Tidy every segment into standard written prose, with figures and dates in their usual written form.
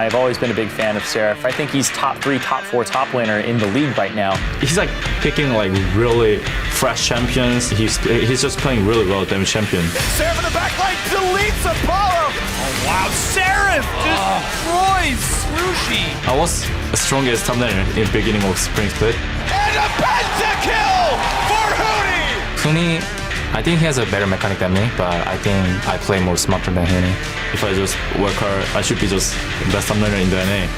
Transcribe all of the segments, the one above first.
I've always been a big fan of Seraph. I think he's top 3, top 4 top laner in the league right now. He's like picking like really fresh champions. He's just playing really well, damage champion. Seraph in the back line deletes Apollo. Oh wow, Seraph destroys Swooshi. I was the strongest top laner in the beginning of Spring Split. And a pentakill for Hoonie. Hoonie, I think he has a better mechanic than me, but I think I play more smarter than Hoonie. If I just work hard, I should be just the best top laner in the NA.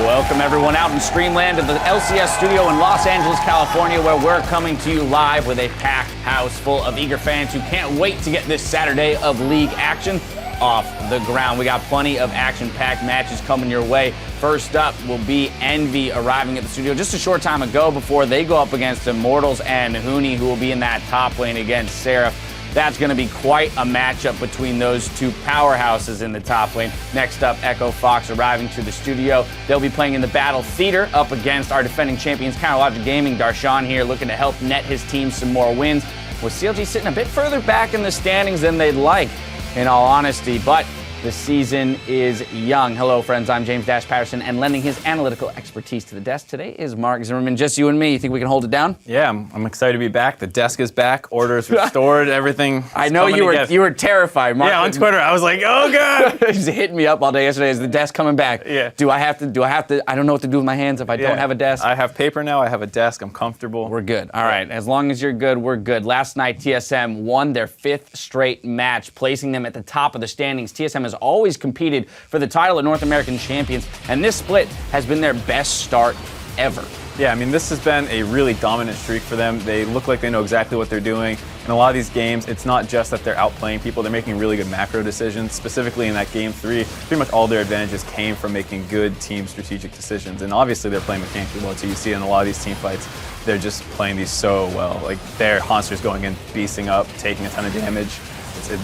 Welcome everyone out in Streamland to the LCS studio in Los Angeles, California, where we're coming to you live with a packed house full of eager fans who can't wait to get this Saturday of league action off the ground. We got plenty of action-packed matches coming your way. First up will be Envy arriving at the studio just a short time ago before they go up against Immortals and Hoonie, who will be in that top lane against Seraph. That's going to be quite a matchup between those two powerhouses in the top lane. Next up, Echo Fox arriving to the studio. They'll be playing in the Battle Theater up against our defending champions, CLG Gaming. Darshan here looking to help net his team some more wins, with CLG sitting a bit further back in the standings than they'd like, in all honesty. But the season is young. Hello, friends. I'm James Patterson, and lending his analytical expertise to the desk today is Mark Zimmerman. Just you and me. You think we can hold it down? Yeah, I'm excited to be back. The desk is back. Orders restored. Everything. I know you were terrified, Mark. Yeah, on Twitter, I was like, oh god. He's hitting me up all day yesterday. Is the desk coming back? Yeah. Do I have to? I don't know what to do with my hands if I don't have a desk. I have paper now. I have a desk. I'm comfortable. We're good. All right. As long as you're good, we're good. Last night, TSM won their 5th straight match, placing them at the top of the standings. TSM has always competed for the title of North American champions, and this split has been their best start ever. Yeah, I mean, this has been a really dominant streak for them. They look like they know exactly what they're doing. In a lot of these games, it's not just that they're outplaying people, they're making really good macro decisions. Specifically in that game 3, pretty much all their advantages came from making good team strategic decisions. And obviously they're playing mechanically well, too. You see it in a lot of these team fights, they're just playing these so well. Like, their Haunster's going in, beasting up, taking a ton of damage.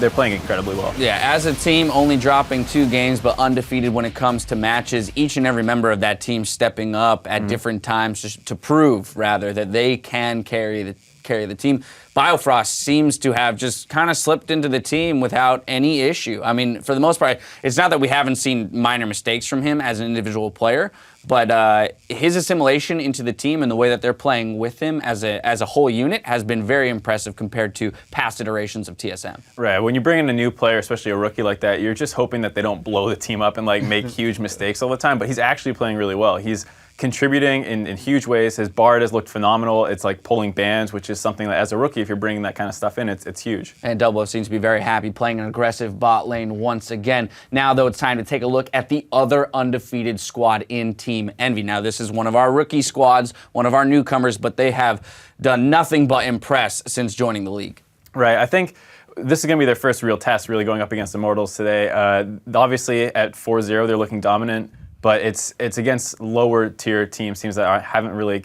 They're playing incredibly well. Yeah, as a team, only dropping 2 games, but undefeated when it comes to matches. Each and every member of that team stepping up at different times just to prove, rather, that they can carry the team. Biofrost seems to have just kind of slipped into the team without any issue. I mean, for the most part, it's not that we haven't seen minor mistakes from him as an individual player, but his assimilation into the team and the way that they're playing with him as a whole unit has been very impressive compared to past iterations of TSM. Right. When you bring in a new player, especially a rookie like that, you're just hoping that they don't blow the team up and like make huge mistakes all the time. But he's actually playing really well. He's contributing in huge ways. His Bard has looked phenomenal. It's like pulling bans, which is something that as a rookie, if you're bringing that kind of stuff in, it's huge. And Double seems to be very happy playing an aggressive bot lane once again. Now, though, it's time to take a look at the other undefeated squad in Team Envy. Now, this is one of our rookie squads, one of our newcomers, but they have done nothing but impress since joining the league. Right. I think this is going to be their first real test, really going up against Immortals today. Obviously, at 4-0, they're looking dominant. But it's against lower tier teams that haven't really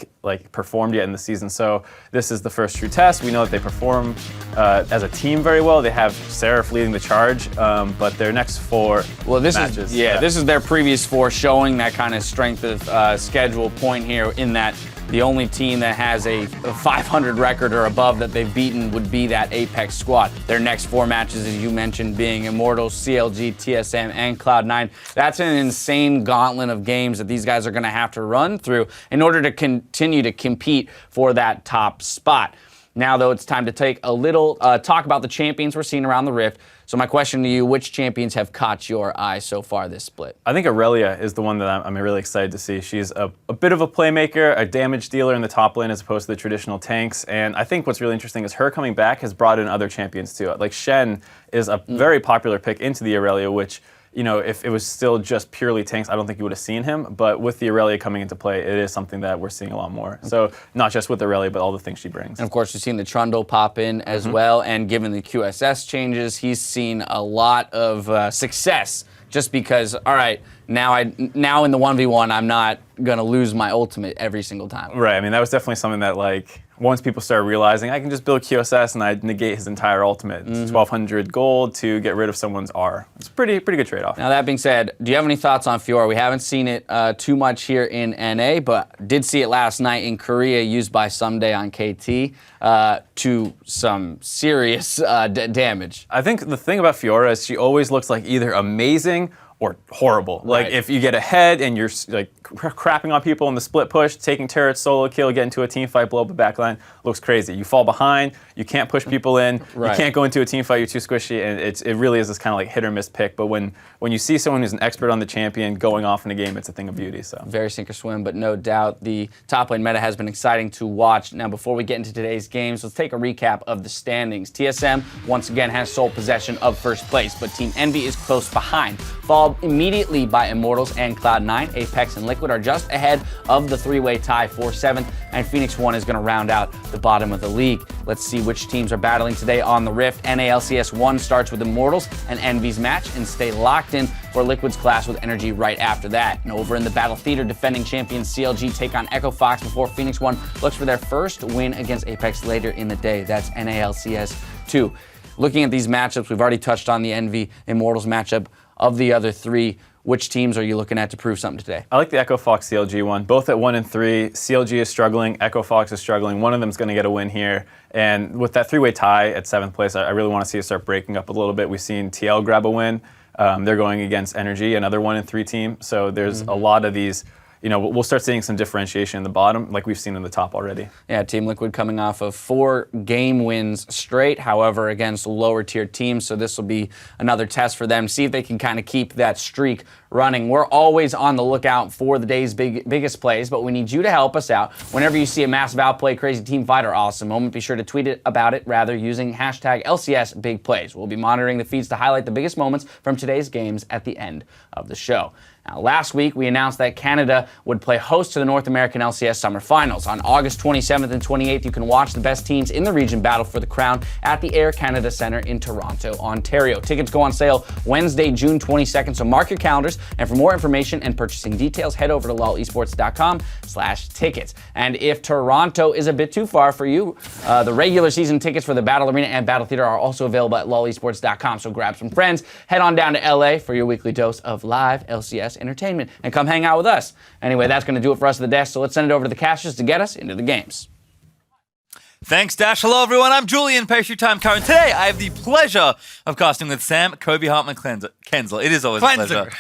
performed yet in the season. So this is the first true test. We know that they perform as a team very well. They have Seraph leading the charge, but their next 4 matches. This is their previous 4, showing that kind of strength of schedule point here, in that the only team that has a 500 record or above that they've beaten would be that Apex squad. Their next 4 matches, as you mentioned, being Immortals, CLG, TSM, and Cloud9. That's an insane gauntlet of games that these guys are going to have to run through in order to continue to compete for that top spot. Now, though, it's time to take a little talk about the champions we're seeing around the Rift. So my question to you, which champions have caught your eye so far this split? I think Aurelia is the one that I'm really excited to see. She's a bit of a playmaker, a damage dealer in the top lane as opposed to the traditional tanks. And I think what's really interesting is her coming back has brought in other champions too. Like Shen is a very popular pick into the Aurelia, which, you know, if it was still just purely tanks, I don't think you would have seen him. But with the Aurelia coming into play, it is something that we're seeing a lot more. So not just with Aurelia, but all the things she brings. And of course, you've seen the Trundle pop in as well. And given the QSS changes, he's seen a lot of success. Just because, all right, now in the 1v1, I'm not gonna lose my ultimate every single time. Right. I mean, that was definitely something that once people start realizing I can just build QSS and I negate his entire ultimate. It's 1,200 gold to get rid of someone's R. It's a pretty good trade-off. Now, that being said, do you have any thoughts on FLICKR? We haven't seen it too much here in NA, but did see it last night in Korea, used by Someday on KT to some serious damage. I think the thing about Fiora is she always looks like either amazing or horrible. Like if you get ahead and you're like crapping on people in the split push, taking turrets, solo kill, get into a team fight, blow up a backline, looks crazy. You fall behind, you can't push people in, you can't go into a team fight, you're too swishy, and it really is this kind of like hit or miss pick. But when you see someone who's an expert on the champion going off in a game, it's a thing of beauty. So very sink or swim, but no doubt the top lane meta has been exciting to watch. Now, before we get into today's games, let's take a recap of the standings. TSM once again has sole possession of first place, but Team Envy is close behind, followed immediately by Immortals and Cloud9. Apex and Liquid are just ahead of the three-way tie for 7th, and Phoenix 1 is going to round out the bottom of the league. Let's see which teams are battling today on the Rift. NALCS 1 starts with Immortals and Envy's match, and stay locked in for Liquid's clash with Energy right after that. And over in the Battle Theater, defending champions CLG take on Echo Fox before Phoenix 1 looks for their first win against Apex later in the day. That's NALCS 2. Looking at these matchups, we've already touched on the Envy Immortals matchup. Of the other three, which teams are you looking at to prove something today? I like the Echo Fox CLG one. Both at 1 and 3. CLG is struggling. Echo Fox is struggling. One of them is going to get a win here. And with that three-way tie at 7th place, I really want to see it start breaking up a little bit. We've seen TL grab a win. They're going against Energy, another 1 and 3 team. So there's a lot of these. You know, we'll start seeing some differentiation in the bottom, like we've seen in the top already. Yeah, Team Liquid coming off of 4 game wins straight, however, against lower tier teams, so this will be another test for them, see if they can kind of keep that streak running. We're always on the lookout for the day's biggest plays, but we need you to help us out. Whenever you see a massive outplay, crazy team fight, or awesome moment, be sure to tweet about it, using hashtag LCS Big Plays. We'll be monitoring the feeds to highlight the biggest moments from today's games at the end of the show. Now, last week, we announced that Canada would play host to the North American LCS Summer Finals. On August 27th and 28th, you can watch the best teams in the region battle for the crown at the Air Canada Centre in Toronto, Ontario. Tickets go on sale Wednesday, June 22nd, so mark your calendars. And for more information and purchasing details, head over to lolesports.com/tickets. And if Toronto is a bit too far for you, the regular season tickets for the Battle Arena and Battle Theater are also available at lolesports.com. So grab some friends, head on down to LA for your weekly dose of live LCS entertainment, and come hang out with us. Anyway, that's going to do it for us at the desk, so let's send it over to the casters to get us into the games. Thanks, Dash. Hello, everyone. I'm Julian, Pastry Time Current. Today, I have the pleasure of casting with Sam, Kobe Hartman, Kensel. It is always a pleasure.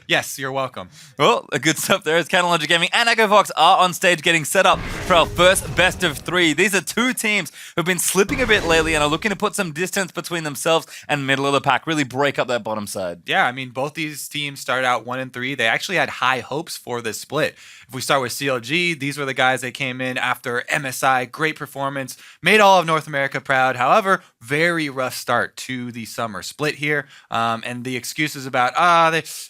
Yes, you're welcome. Well, a good stuff there. As Catalogent Gaming and Echo Fox are on stage getting set up for our first best of 3. These are 2 teams who've been slipping a bit lately and are looking to put some distance between themselves and middle of the pack, really break up that bottom side. Yeah, I mean, both these teams started out 1 and 3. They actually had high hopes for this split. If we start with CLG, these were the guys that came in after MSI, great performance, made all of North America proud. However, very rough start to the summer split here. And the excuses about,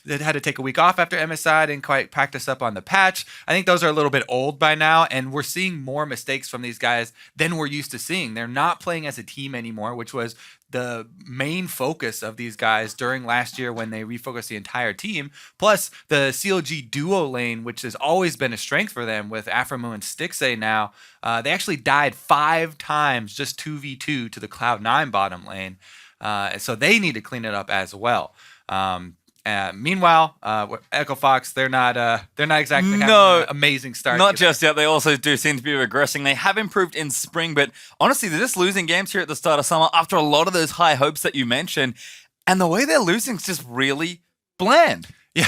they had to take a week off after MSI, didn't quite practice up on the patch. I think those are a little bit old by now, and we're seeing more mistakes from these guys than we're used to seeing. They're not playing as a team anymore, which was the main focus of these guys during last year when they refocused the entire team. Plus, the CLG duo lane, which has always been a strength for them with Aframu and Stixay now, they actually died 5 times, just 2v2 to the Cloud9 bottom lane. So they need to clean it up as well. Meanwhile, Echo Fox, they're not exactly having an amazing start. Not just yet. They also do seem to be regressing. They have improved in spring, but honestly, they're just losing games here at the start of summer after a lot of those high hopes that you mentioned. And the way they're losing is just really bland. Yeah.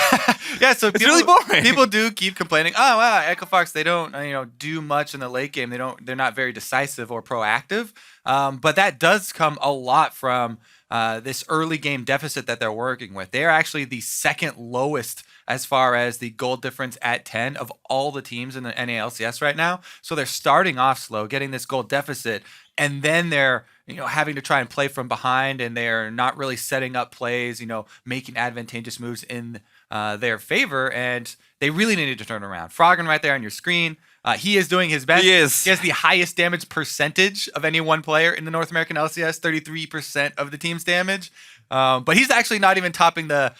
So it's really boring. People do keep complaining. Oh wow, Echo Fox, they don't do much in the late game. They're not very decisive or proactive. But that does come a lot from this early game deficit that they're working with. They're actually the second lowest as far as the gold difference at 10 of all the teams in the NALCS right now. So they're starting off slow, getting this gold deficit, and then they're having to try and play from behind, and they're not really setting up plays, making advantageous moves in their favor, and they really needed to turn around. Froggen right there on your screen. He is doing his best. He is. He has the highest damage percentage of any one player in the North American LCS, 33% of the team's damage. But he's actually not even topping the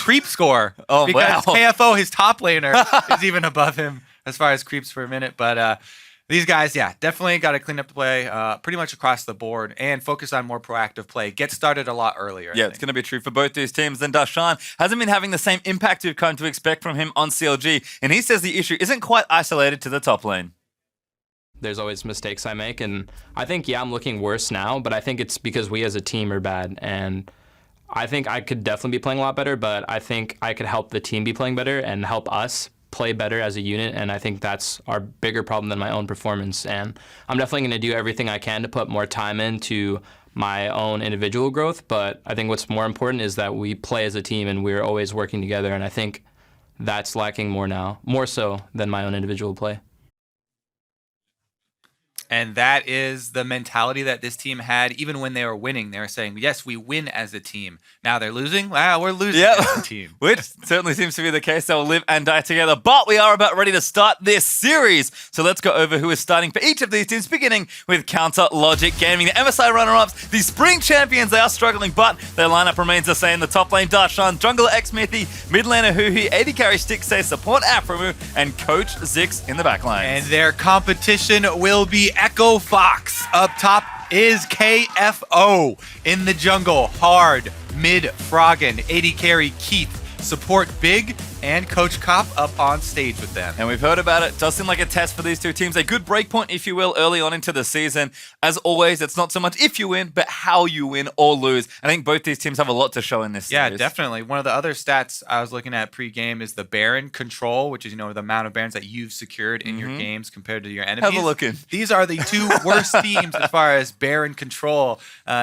creep score. Oh, because wow. KFO, his top laner, is even above him as far as creeps per minute. But These guys, yeah, definitely got to clean up the play pretty much across the board and focus on more proactive play. Get started a lot earlier. Yeah, it's going to be true for both these teams. Then Darshan hasn't been having the same impact we've come to expect from him on CLG, and he says the issue isn't quite isolated to the top lane. There's always mistakes I make, and I think, yeah, I'm looking worse now, but I think it's because we as a team are bad, and I think I could definitely be playing a lot better, but I think I could help the team be playing better and help us play better as a unit, and I think that's our bigger problem than my own performance. And I'm definitely going to do everything I can to put more time into my own individual growth, but I think what's more important is that we play as a team and we're always working together, and I think that's lacking more now, more so than my own individual play. And that is the mentality that this team had even when they were winning. They were saying, yes, we win as a team. Now they're losing. Wow, we're losing as a team. Which certainly seems to be the case. They'll live and die together. But we are about ready to start this series. So let's go over who is starting for each of these teams, beginning with Counter Logic Gaming. The MSI runner-ups, the spring champions, they are struggling, but their lineup remains the same. The top lane, Darshan, jungler Xmithy, mid laner Huhi, AD carry Stixay, support Aframu, and coach Zix in the back line. And their competition will be Echo Fox. Up top is KFO in the jungle. Hard, mid Froggen, AD carry Keith, support Big, and Coach Cop up on stage with them. And we've heard about it. Does seem like a test for these two teams. A good breakpoint, if you will, early on into the season. As always, it's not so much if you win, but how you win or lose. I think both these teams have a lot to show in this series. Yeah, definitely. One of the other stats I was looking at pre-game is the Baron control, which is, the amount of Barons that you've secured in your games compared to your enemies. Have a look in. These are the two worst teams as far as Baron control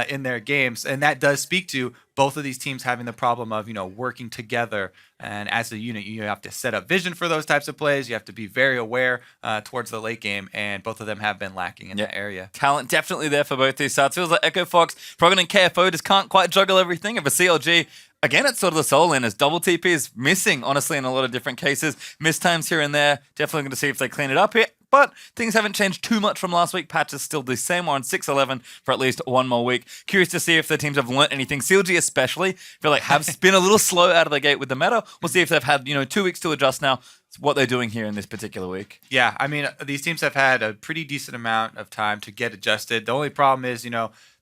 in their games. And that does speak to both of these teams having the problem of, working together. And as a unit, you have to set up vision for those types of plays. You have to be very aware towards the late game, and both of them have been lacking in that area. Talent definitely there for both these sides. Feels like Echo Fox, Froggen, and KFO just can't quite juggle everything. If a CLG, again, it's sort of the soul in as double TP is missing, honestly, in a lot of different cases. Missed times here and there. Definitely going to see if they clean it up here. But things haven't changed too much from last week. Patch is still the same. We're on 6-11 for at least one more week. Curious to see if the teams have learnt anything. CLG especially, feel like have been a little slow out of the gate with the meta. We'll see if they've had 2 weeks to adjust now. It's what they're doing here in this particular week. Yeah, I mean, these teams have had a pretty decent amount of time to get adjusted. The only problem is,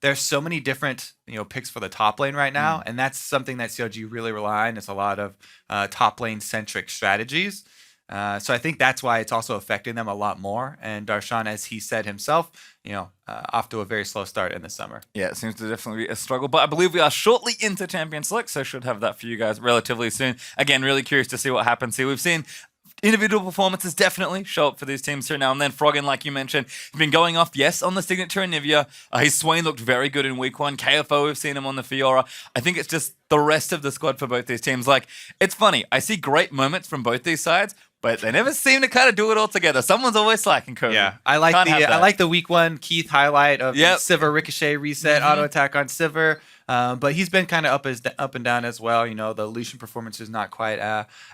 there's so many different, picks for the top lane right now, and that's something that CLG really rely on. It's a lot of top lane centric strategies. So I think that's why it's also affecting them a lot more. And Darshan, as he said himself, off to a very slow start in the summer. Yeah, it seems to definitely be a struggle. But I believe we are shortly into Champion Select, so should have that for you guys relatively soon. Again, really curious to see what happens here. We've seen individual performances definitely show up for these teams here now and then. Froggen, like you mentioned, has been going off, yes, on the signature Anivia. His Swain looked very good in week 1. KFO, we've seen him on the Fiora. I think it's just the rest of the squad for both these teams. Like, it's funny. I see great moments from both these sides, but they never seem to kind of do it all together. Someone's always slacking, Kobe. Yeah, I like the week 1 Keith highlight of the Sivir Ricochet reset, auto attack on Sivir. But he's been kind of up and down as well. The Lucian performance is not quite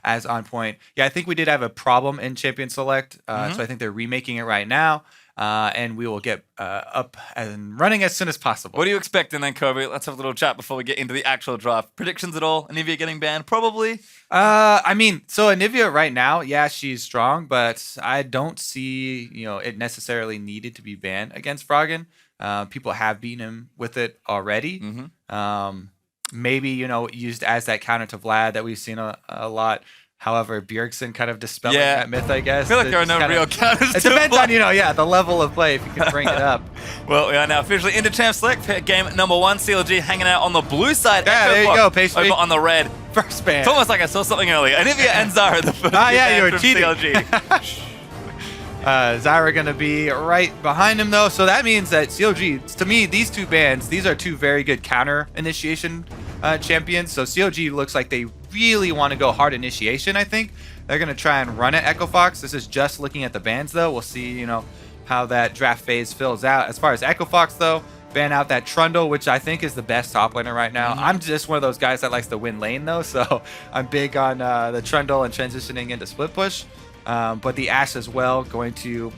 as on point. Yeah, I think we did have a problem in Champion Select, so I think they're remaking it right now. And we will get up and running as soon as possible. What are you expecting then, Kobe? Let's have a little chat before we get into the actual draft. Predictions at all? Anivia getting banned? Probably. So Anivia right now, yeah, she's strong, but I don't see it necessarily needed to be banned against Froggen. People have beaten him with it already. Maybe used as that counter to Vlad that we've seen a lot. However, Bjergsen kind of dispelling that myth, I guess. I feel like there are no real counters. It depends on, the level of play, if you can bring it up. Well, we are now officially into Champ Select. Game number 1, CLG hanging out on the blue side. Yeah, there you go, Pastry. Over on the red. First ban. It's almost like I saw something earlier. Anivia and Zara, the first you were cheating. CLG. Zyra going to be right behind him, though. So that means that CLG, to me, these two bans, these are two very good counter initiation champions. So CLG looks like they really want to go hard initiation, I think. They're going to try and run at Echo Fox. This is just looking at the bans, though. We'll see, how that draft phase fills out. As far as Echo Fox, though, ban out that Trundle, which I think is the best top laner right now. I'm just one of those guys that likes to win lane, though. So I'm big on the Trundle and transitioning into split push. But the Ashe as well, going to,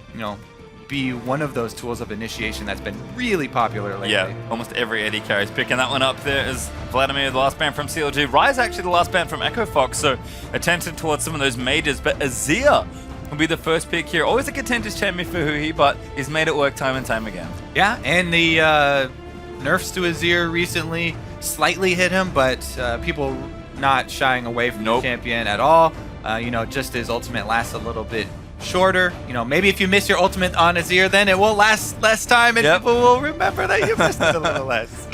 be one of those tools of initiation that's been really popular lately. Yeah, almost every AD carry is picking that one up. There is Vladimir, the last ban from CLG. Rise actually the last ban from Echo Fox, so attention towards some of those mages. But Azir will be the first pick here. Always a contentious champion for Huhi, but he's made it work time and time again. Yeah, and the nerfs to Azir recently slightly hit him, but people not shying away from the champion at all. Just his ultimate lasts a little bit shorter. Maybe if you miss your ultimate on Azir, then it will last less time, and people will remember that you missed it a little less.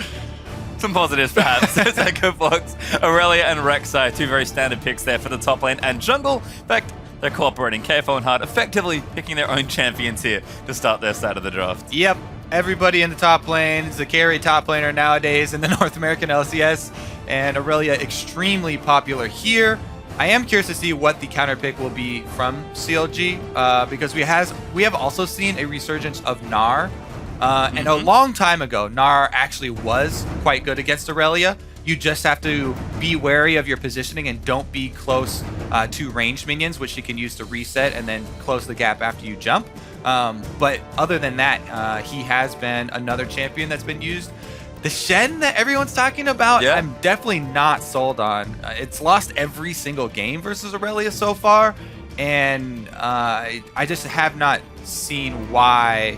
Some positives, perhaps. Echo Fox, Aurelia, and Rek'Sai, two very standard picks there for the top lane and jungle. In fact, they're cooperating. KFO and Hard effectively picking their own champions here to start their side of the draft. Yep. Everybody in the top lane is a carry top laner nowadays in the North American LCS, and Aurelia extremely popular here. I am curious to see what the counter pick will be from CLG because we have also seen a resurgence of Gnar. And a long time ago, Gnar actually was quite good against Aurelia. You just have to be wary of your positioning and don't be close to ranged minions, which you can use to reset and then close the gap after you jump. But other than that, he has been another champion that's been used. The Shen that everyone's talking about, I'm definitely not sold on. It's lost every single game versus Aurelia so far, and I just have not seen why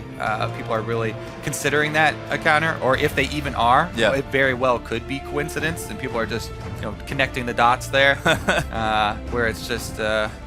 people are really considering that a counter, or if they even are. It very well could be coincidence, and people are just connecting the dots there, where it's just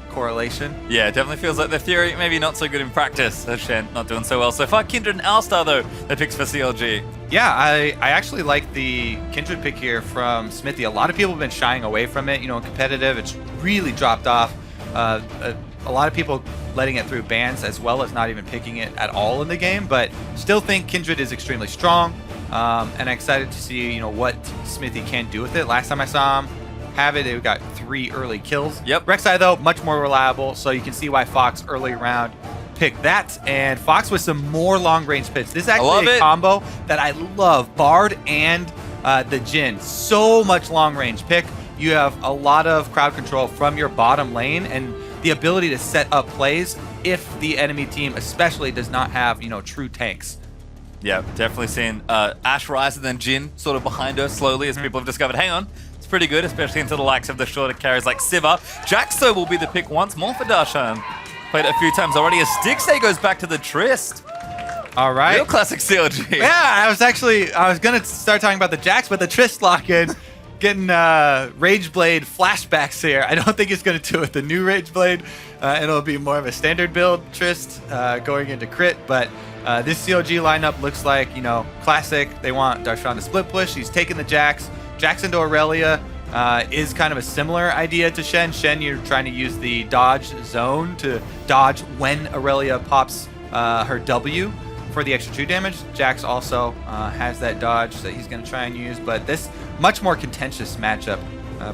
correlation. Yeah, it definitely feels like the theory, maybe not so good in practice. Shen not doing so well so far. Kindred and Alistar, though, the picks for CLG. Yeah, I actually like the Kindred pick here from Smithy. A lot of people have been shying away from it. In competitive, it's really dropped off. A lot of people letting it through bans as well as not even picking it at all in the game, but still think Kindred is extremely strong. And I'm excited to see what Smithy can do with it. Last time I saw him have it, they got 3 early kills. Rek'Sai, though, much more reliable, so you can see why Fox early round picked that. And Fox with some more long-range picks. This is actually a combo that I love. Bard and the Jhin. So much long-range pick. You have a lot of crowd control from your bottom lane and the ability to set up plays if the enemy team especially does not have, true tanks. Yeah, definitely seeing Ashe rise and then Jhin sort of behind her slowly as people have discovered, hang on, it's pretty good, especially into the likes of the shorter carries like Siva. Jaxo will be the pick once more for Darshan. Played it a few times already as Stixay goes back to the Tryst. All right. Real classic CLG. Yeah, I was going to start talking about the Jax, but the Tryst lock-in, getting Rageblade flashbacks here. I don't think it's going to do it with the new Rageblade. It'll be more of a standard build Tryst going into crit, but this CLG lineup looks like, classic. They want Darshan to split push. He's taking the Jax. Jax into Aurelia is kind of a similar idea to Shen. Shen, you're trying to use the dodge zone to dodge when Aurelia pops her W for the extra 2 damage. Jax also has that dodge that he's going to try and use, but this much more contentious matchup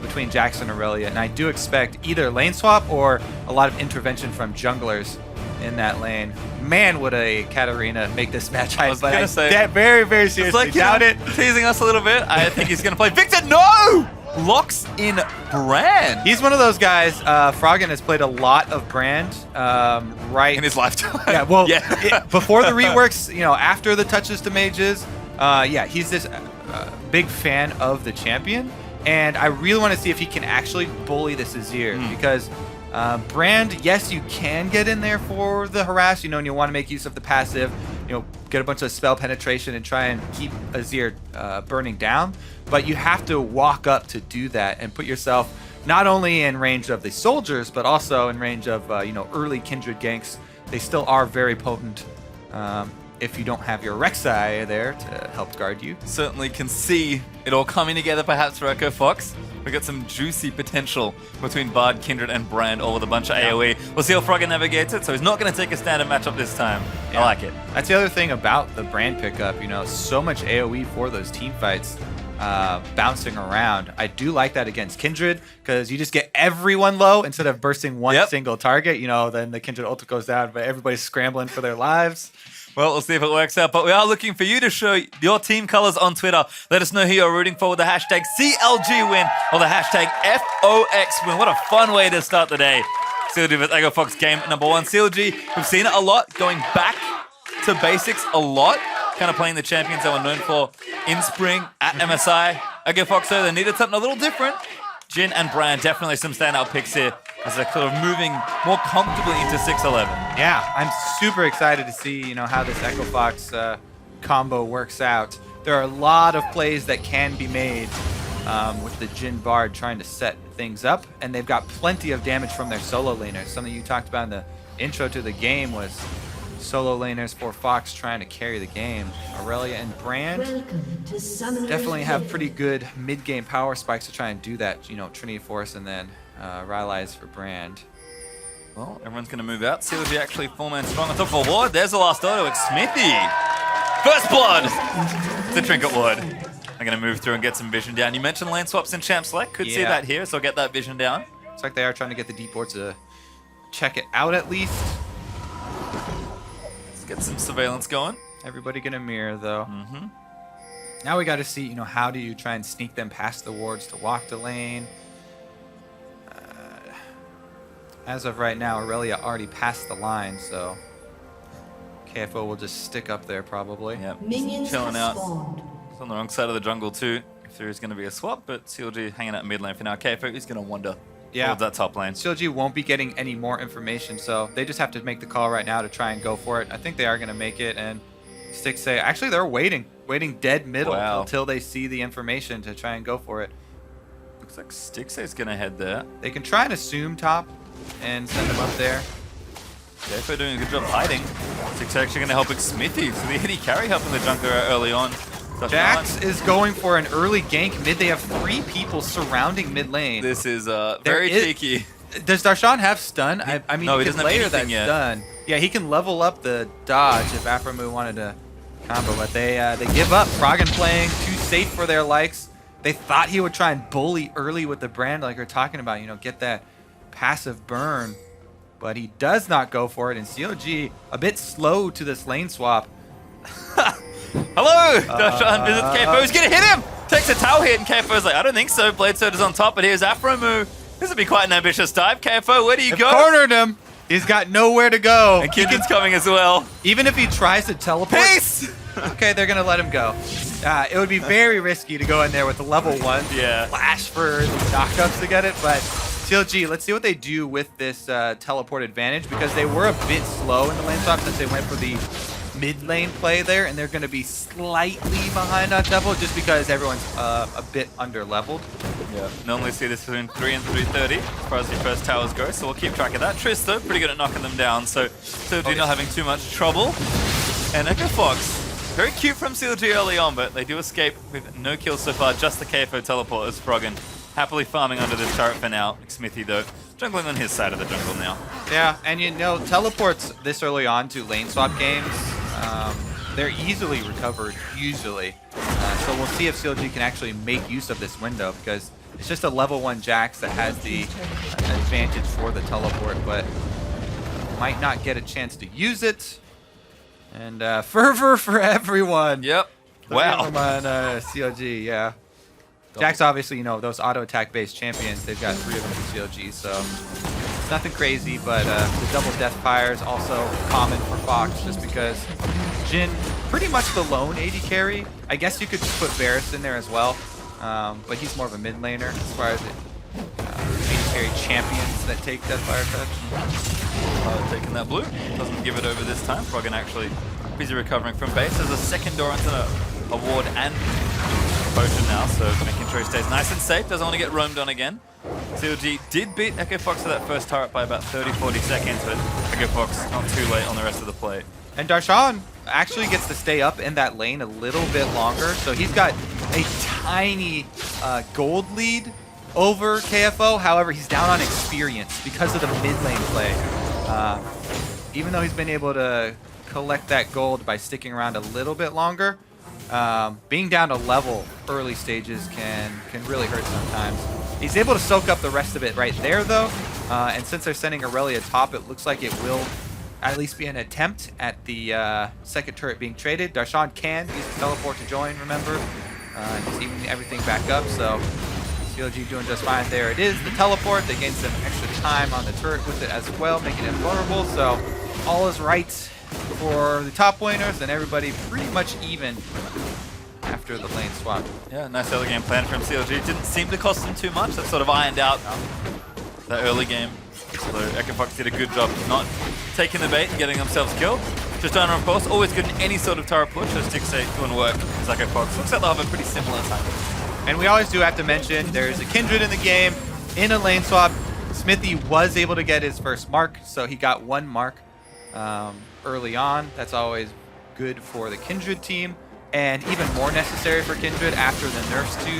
between Jax and Aurelia, and I do expect either lane swap or a lot of intervention from junglers in that lane. Man, would a Katarina make this match hype, but I very, very seriously doubt it. Teasing us a little bit. I think he's going to play Victor. No! Locks in Brand. He's one of those guys. Froggen has played a lot of Brand right in his lifetime. Yeah, well, before the reworks, after the touches to mages, he's this big fan of the champion, and I really want to see if he can actually bully this Azir because Brand, yes, you can get in there for the harass, and you want to make use of the passive, get a bunch of spell penetration and try and keep Azir burning down, but you have to walk up to do that and put yourself not only in range of the soldiers, but also in range of, early Kindred ganks. They still are very potent if you don't have your Rek'Sai there to help guard you. Certainly can see it all coming together perhaps for Echo Fox. We got some juicy potential between Bard, Kindred, and Brand, all with a bunch of AoE. We'll see how Froggen navigates it, so he's not going to take a standard matchup this time. I like it. That's the other thing about the Brand pickup, so much AoE for those team fights bouncing around. I do like that against Kindred, because you just get everyone low instead of bursting one single target. Then the Kindred ult goes down, but everybody's scrambling for their lives. Well, we'll see if it works out, but we are looking for you to show your team colors on Twitter. Let us know who you're rooting for with the hashtag CLGwin or the hashtag FOXwin. What a fun way to start the day. CLG vs Echo Fox game number 1. CLG, we've seen it a lot, going back to basics a lot, kind of playing the champions they were known for in spring at MSI. Echo Fox, though, they needed something a little different. Jhin and Brand, definitely some standout picks here as they're sort of moving more comfortably into 6-11. Yeah, I'm super excited to see, you know, how this Echo Fox combo works out. There are a lot of plays that can be made with the Jhin Bard trying to set things up, and they've got plenty of damage from their solo laners. Something you talked about in the intro to the game was solo laners for Fox trying to carry the game. Aurelia and Brand definitely have pretty good mid-game power spikes to try and do that. You know, Trinity Force and then Rylai's for Brand. Well, everyone's going to move out. CLG actually full-man strong on top of a ward. There's the last auto. It's Smithy. First blood to Trinket Ward. I'm going to move through and get some vision down. You mentioned lane swaps in Champ Select. Could see that here, so I'll get that vision down. Looks like they are trying to get the deep board to check it out at least. Let's get some surveillance going. Everybody gonna mirror though. Now we got to see, you know, how do you try and sneak them past the wards to walk the lane. As of right now, Aurelia already passed the line, so KFO will just stick up there probably. Yep, Minions chilling have out. spawned. It's on the wrong side of the jungle too. If there is going to be a swap, but CLG hanging out mid lane for now. KFO is going to wander towards that top lane. CLG won't be getting any more information, so they just have to make the call right now to try and go for it. I think they are going to make it, and Stixxay, actually they're waiting dead middle until they see the information to try and go for it. Looks like Stixxay's going to head there. They can try and assume top and send them up there. KFO doing a good job hiding. Stixxay actually going to help Smithy, so the hit carry help in the jungle early on. Jax is going for an early gank mid. They have 3 people surrounding mid lane. This is very cheeky. Does Darshan have stun? I mean, no, he he can doesn't have layer that anything yet. stun. Yeah, he can level up the dodge if Aphromoo wanted to combo, but they give up. Froggen playing too safe for their likes. They thought he would try and bully early with the Brand, like we're talking about, you know, get that passive burn, but he does not go for it. And CLG a bit slow to this lane swap. Hello! Darshan visits KFO. He's going to hit him! Takes a tower hit, and KFO's like, I don't think so. Blade Sword is on top, but here's Aphromoo. This would be quite an ambitious dive. KFO, where do you go? Cornered him. He's got nowhere to go. And Kindred's coming as well. Even if he tries to teleport. Peace! Okay, they're going to let him go. It would be very risky to go in there with the level 1. Yeah. Flash for the knockups to get it, but CLG, let's see what they do with this teleport advantage, because they were a bit slow in the lane swap since they went for the mid lane play there, and they're going to be slightly behind on tempo just because everyone's a bit under leveled. Yeah. Normally see this between 3 and 3:30 as far as your first towers go, so we'll keep track of that. Triss, though, pretty good at knocking them down, so CLG not having too much trouble. And Echo Fox, very cute from CLG early on, but they do escape with no kills so far, just the KFO teleport as Froggen happily farming under this turret for now. Smithy, though, jungling on his side of the jungle now. Yeah, and you know, teleports this early on to lane swap games, they're easily recovered, usually. So we'll see if CLG can actually make use of this window, because it's just a level 1 Jax that has the advantage for the teleport, but might not get a chance to use it. And fervor for everyone. Yep. Wow. On CLG, yeah. Jax, obviously, you know, those auto attack based champions, they've got 3 of them in CLG, so it's nothing crazy, but the double death fire is also common for Fox, just because Jhin, pretty much the lone AD carry. I guess you could put Varus in there as well, but he's more of a mid laner as far as AD carry champions that take death fire touch. Taking that blue. Doesn't give it over this time. Froggen actually busy recovering from base. There's a second door into a ward and potion now, so making sure he stays nice and safe. Doesn't want to get roamed on again. CLG did beat Echo Fox to that first turret by about 30-40 seconds, but Echo Fox not too late on the rest of the play. And Darshan actually gets to stay up in that lane a little bit longer, so he's got a tiny gold lead over KFO. However, he's down on experience because of the mid lane play. Even though he's been able to collect that gold by sticking around a little bit longer, being down to level early stages can really hurt sometimes. He's able to soak up the rest of it right there, though. And since they're sending Aurelia top, it looks like it will at least be an attempt at the second turret being traded. Darshan can use the teleport to join, remember? He's evening everything back up, so CLG doing just fine. There it is, the teleport. They gain some extra time on the turret with it as well, making it invulnerable. So all is right for the top laners, and everybody pretty much even after the lane swap. Yeah, nice early game plan from CLG. Didn't seem to cost them too much. That sort of ironed out the early game Although Echo Fox did a good job not taking the bait and getting themselves killed. Tristana, of course, always good in any sort of turret push, so Stick Say doing work as Echo Fox. Looks like they'll have a pretty similar time. And we always do have to mention there's a Kindred in the game. In a lane swap, Smithy was able to get his first mark, so he got 1 mark early on. That's always good for the Kindred team, and even more necessary for Kindred after the nerfs to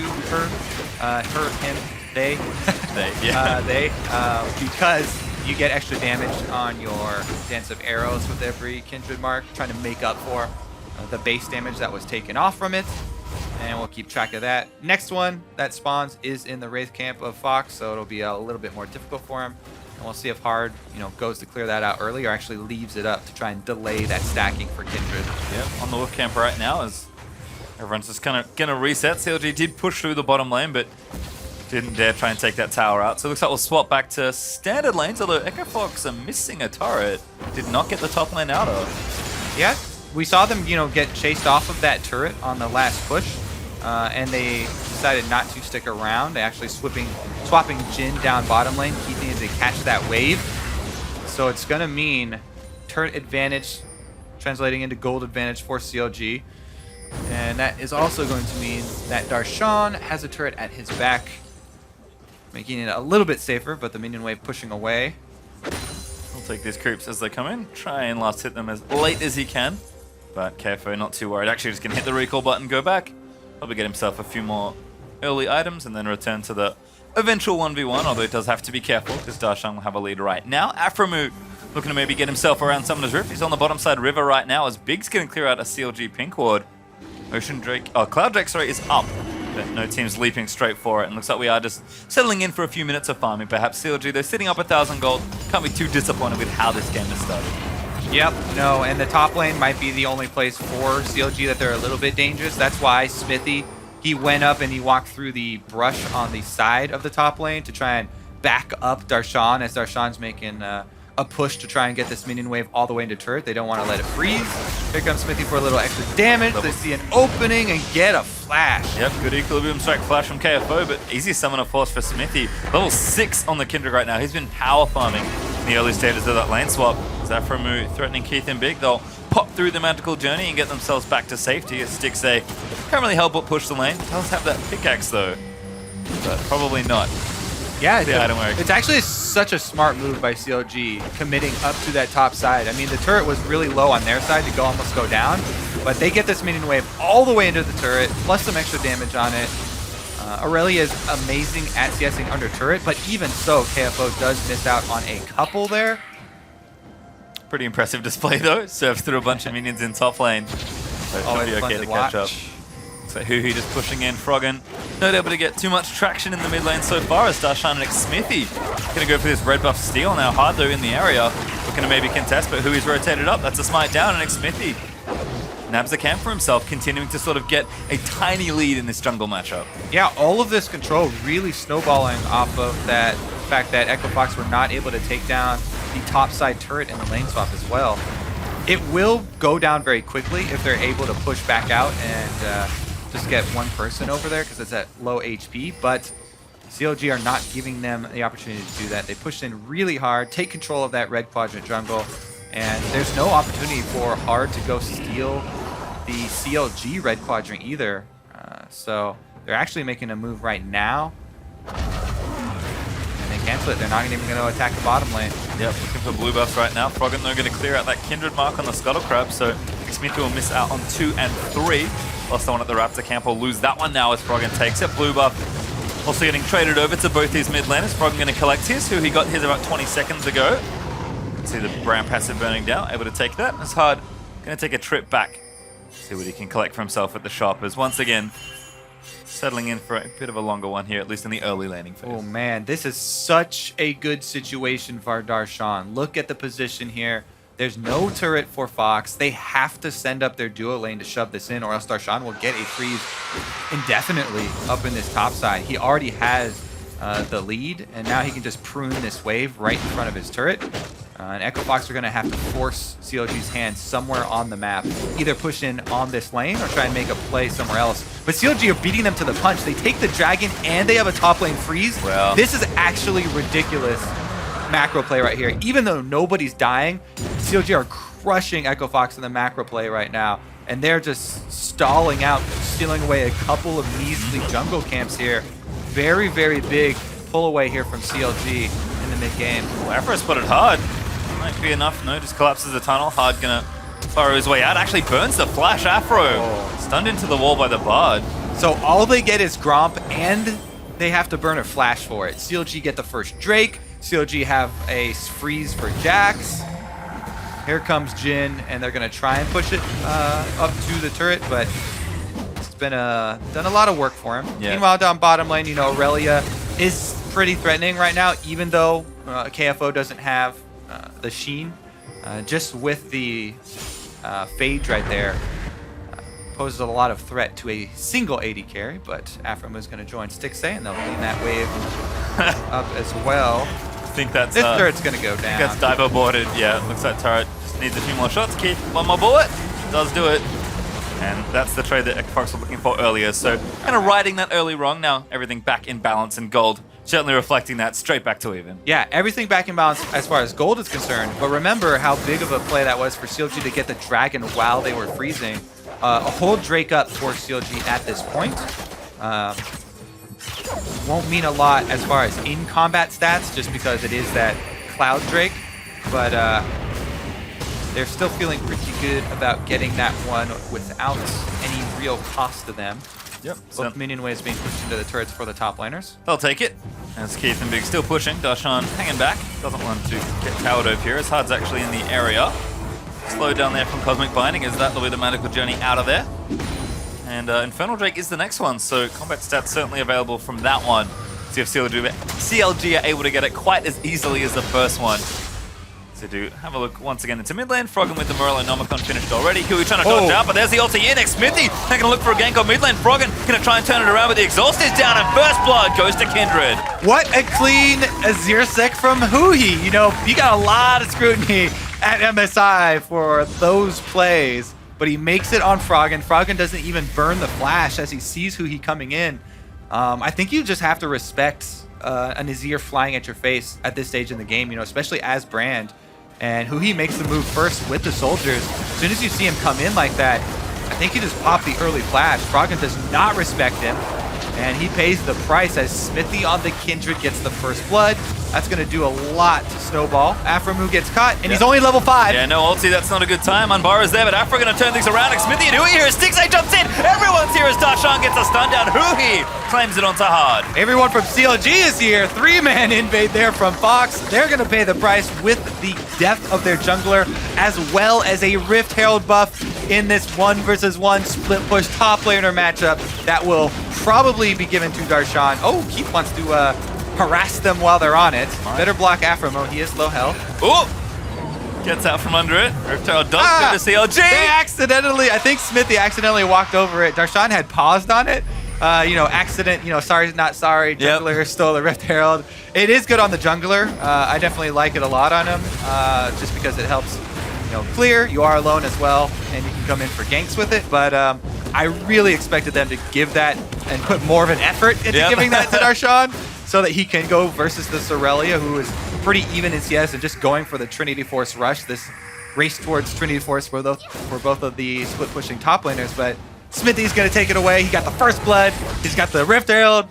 because you get extra damage on your Dance of Arrows with every Kindred mark, trying to make up for the base damage that was taken off from it. And we'll keep track of that. Next one that spawns is in the Wraith camp of Fox, so it'll be a little bit more difficult for him. And we'll see if Hard, goes to clear that out early or actually leaves it up to try and delay that stacking for Kindred. Yep, on the Wolf camp right now as everyone's just kind of gonna reset. CLG did push through the bottom lane, but didn't dare try and take that tower out. So it looks like we'll swap back to standard lanes, although Echo Fox are missing a turret. Did not get the top lane out of. Yeah, we saw them, get chased off of that turret on the last push. And they decided not to stick around. They actually swapping Jin down bottom lane, keeping it to catch that wave. So it's going to mean turret advantage translating into gold advantage for CLG. And that is also going to mean that Darshan has a turret at his back, making it a little bit safer, but the minion wave pushing away. We'll take these creeps as they come in, try and last hit them as late as he can. But KFO not too worried, actually just going to hit the recall button, go back. Probably get himself a few more early items and then return to the eventual 1v1, although he does have to be careful because Darshan will have a lead right now. Aframu looking to maybe get himself around Summoner's Rift. He's on the bottom side river right now as Big's going to clear out a CLG pink ward. Cloud Drake, sorry, is up, but no team's leaping straight for it. And looks like we are just settling in for a few minutes of farming. Perhaps CLG, they're sitting up 1,000 gold. Can't be too disappointed with how this game has started. Yep, no, and the top lane might be the only place for CLG that they're a little bit dangerous. That's why Smithy, he went up and he walked through the brush on the side of the top lane to try and back up Darshan as Darshan's making a push to try and get this minion wave all the way into turret. They don't want to let it freeze. Here comes Smithy for a little extra damage. They see an opening and get a flash. Yep, good Equilibrium Strike flash from KFO, but easy summoner force for Smithy. Level 6 on the Kindred right now. He's been power farming in the early stages of that lane swap. Zaframu threatening Keith and Big. They'll pop through the magical journey and get themselves back to safety as Stick Say can't really help but push the lane. Does have that pickaxe though, but probably not. Yeah, it's actually such a smart move by CLG, committing up to that top side. I mean, the turret was really low on their side to almost go down, but they get this minion wave all the way into the turret, plus some extra damage on it. Aurelia is amazing at CSing under turret, but even so, KFO does miss out on a couple there. Pretty impressive display though. Serves through a bunch of minions in top lane. So it should be okay to catch up. So Huhi just pushing in. Froggen not able to get too much traction in the mid lane so far as Darshan and Smithy gonna go for this red buff steal. Now Hard though in the area, looking to maybe contest, but Hui's rotated up. That's a smite down, and Smithy nabs the camp for himself, continuing to sort of get a tiny lead in this jungle matchup. Yeah, all of this control really snowballing off of that fact that Echo Fox were not able to take down the top side turret in the lane swap as well. It will go down very quickly if they're able to push back out and just get one person over there because it's at low HP, but CLG are not giving them the opportunity to do that. They push in really hard, take control of that red quadrant jungle, and there's no opportunity for Hard to go steal the CLG red quadrant either. So they're actually making a move right now. And they cancel it. They're not even going to attack the bottom lane. Yep, looking for blue buffs right now. Froggen though going to clear out that Kindred mark on the Scuttle Crab, so Smithy will miss out on 2 and 3. Lost the one at the Raptor camp. Will lose that one now as Froggen takes it. Blue buff also getting traded over to both these mid laners. Froggen going to collect his, who he got his about 20 seconds ago. See the brown passive burning down, able to take that. It's Hard going to take a trip back. See what he can collect for himself at the shop as once again settling in for a bit of a longer one here, at least in the early laning phase. Oh man, this is such a good situation for Darshan. Look at the position here. There's no turret for Fox. They have to send up their duo lane to shove this in, or else Darshan will get a freeze indefinitely up in this top side. He already has the lead, and now he can just prune this wave right in front of his turret. And Echo Fox are going to have to force CLG's hand somewhere on the map. Either push in on this lane or try and make a play somewhere else. But CLG are beating them to the punch. They take the dragon and they have a top lane freeze. Well, this is actually ridiculous macro play right here. Even though nobody's dying, CLG are crushing Echo Fox in the macro play right now. And they're just stalling out, stealing away a couple of measly jungle camps here. Very, very big pull away here from CLG in the mid-game. Well, Afro spotted Hard. Might be enough. No, just collapses the tunnel. Hard gonna fire his way out. Actually burns the flash. Afro stunned into the wall by the Bard. So all they get is Gromp, and they have to burn a flash for it. CLG get the first Drake. CLG have a freeze for Jax. Here comes Jin, and they're going to try and push it up to the turret, but it's been done a lot of work for him. Yeah. Meanwhile, down bottom lane, you know, Aurelia is pretty threatening right now, even though KFO doesn't have the Sheen. Just with the Phage right there, poses a lot of threat to a single AD carry, but Afram is going to join Stixay, and they'll clean that wave up as well. I think that's This turret's going to go I think down. that's dive boarded. Yeah, looks like turret just needs a few more shots. Keith, one more bullet. Does do it. And that's the trade that Echo Fox were looking for earlier. So kind of riding that early wrong. Now everything back in balance, and gold certainly reflecting that straight back to even. Yeah, everything back in balance as far as gold is concerned. But remember how big of a play that was for CLG to get the dragon while they were freezing. A whole Drake up for CLG at this point. Won't mean a lot as far as in-combat stats, just because it is that Cloud Drake. But they're still feeling pretty good about getting that one without any real cost to them. Yep. Both minion waves being pushed into the turrets for the top laners. They'll take it. As Keith and Big still pushing. Darshan hanging back. Doesn't want to get towered over here. As Hard's actually in the area. Slowed down there from Cosmic Binding, as that will be the magical journey out of there. And Infernal Drake is the next one, so combat stats certainly available from that one. See if CLG are able to get it quite as easily as the first one. So do have a look once again into mid lane. Froggen with the Morello Nomicon finished already. Huey trying to dodge out, but there's the ulti in. Xmithy taking a look for a gank on mid lane. Froggen gonna try and turn it around, but the exhaust is down, and first blood goes to Kindred. What a clean Azir sec from Huhi. You know, he got a lot of scrutiny at MSI for those plays, but he makes it on Froggen. Froggen doesn't even burn the flash as he sees Huhi coming in. I think you just have to respect an Azir flying at your face at this stage in the game, you know, especially as Brand. And Huhi makes the move first with the soldiers. As soon as you see him come in like that, I think you just pop the early flash. Froggen does not respect him, and he pays the price as Smithy on the Kindred gets the first blood. That's going to do a lot to Snowball. Aframu gets caught, and he's only level 5. Yeah, no ulti, that's not a good time. Unbara's there, but Afra going to turn things around. Xmithy and Huey here as Stixay jumps in. Everyone's here as Darshan gets a stun down. Huey claims it onto Hard. Everyone from CLG is here. 3-man invade there from Fox. They're going to pay the price with the death of their jungler, as well as a Rift Herald buff in this 1-versus-1 split push top laner matchup that will probably be given to Darshan. Oh, Keith wants to harass them while they're on it. Better block Aframo. He is low health. Oh! Gets out from under it. Rift Herald does go to CLG. They accidentally, I think Smithy accidentally walked over it. Darshan had paused on it. You know, accident, you know, sorry, not sorry. Jungler stole the Rift Herald. It is good on the jungler. I definitely like it a lot on him, just because it helps, you know, clear. You are alone as well, and you can come in for ganks with it. But I really expected them to give that and put more of an effort into giving that to Darshan, so that he can go versus the Aurelia, who is pretty even in CS, and just going for the Trinity Force rush. This race towards Trinity Force for both of the split pushing top laners, but Smithy's going to take it away. He got the first blood. He's got the Rift Herald.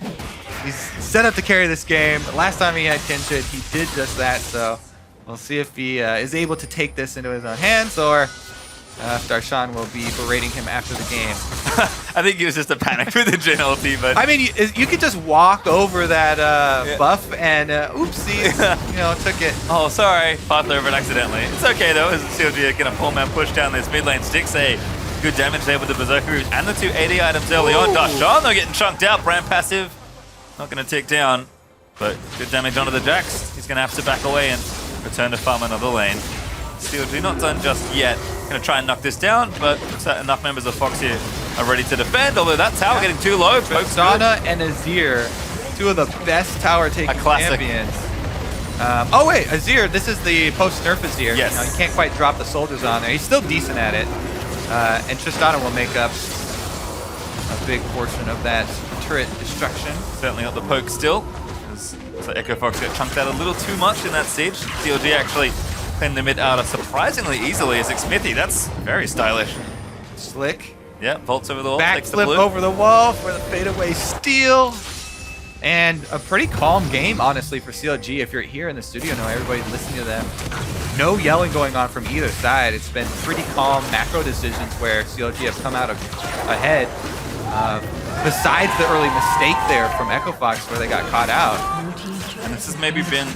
He's set up to carry this game. Last time he had Kindred, he did just that, so we'll see if he is able to take this into his own hands, or if Darshan will be berating him after the game. I think he was just a panic with the Jin ulti, but I mean, you could just walk over that buff and oopsie, you know, took it. oh, sorry, popped over it accidentally. It's okay though, as CLG are gonna pull man push down this mid lane. Stixay, good damage there with the Berserker Root and the 2 AD items early on. Darshan, they're getting chunked out. Brand passive, not gonna tick down, but good damage onto the Jax. He's gonna have to back away and return to farm another lane. CLG not done just yet. Gonna try and knock this down, but looks like enough members of Fox here are ready to defend, although that tower getting too low. Tristana and Azir, two of the best tower-taking champions. Oh wait, Azir, this is the post-nerf Azir. Yes. You know, you can't quite drop the soldiers on there. He's still decent at it. And Tristana will make up a big portion of that turret destruction. Certainly got the poke still, as So Echo Fox got chunked out a little too much in that siege. CLG actually cleaned the mid out surprisingly easily as Smithy. That's very stylish. Slick. Yeah, vaults over the wall. Takes the Backflip blue. over the wall for the fadeaway steal. And a pretty calm game, honestly, for CLG. If you're here in the studio, know everybody listening to them. No yelling going on from either side. It's been pretty calm macro decisions where CLG have come out ahead. Besides the early mistake there from Echo Fox where they got caught out. And this has maybe been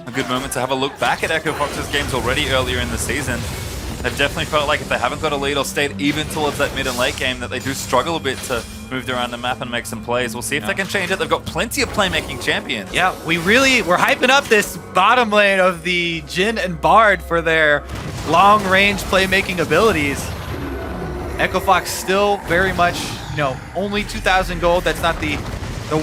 a good moment to have a look back at Echo Fox's games already earlier in the season. They've definitely felt like if they haven't got a lead or stayed even towards that mid and late game, that they do struggle a bit to move around the map and make some plays. We'll see if they can change it. They've got plenty of playmaking champions. Yeah, we're hyping up this bottom lane of the Jhin and Bard for their long-range playmaking abilities. Echo Fox still very much, only 2,000 gold. That's not the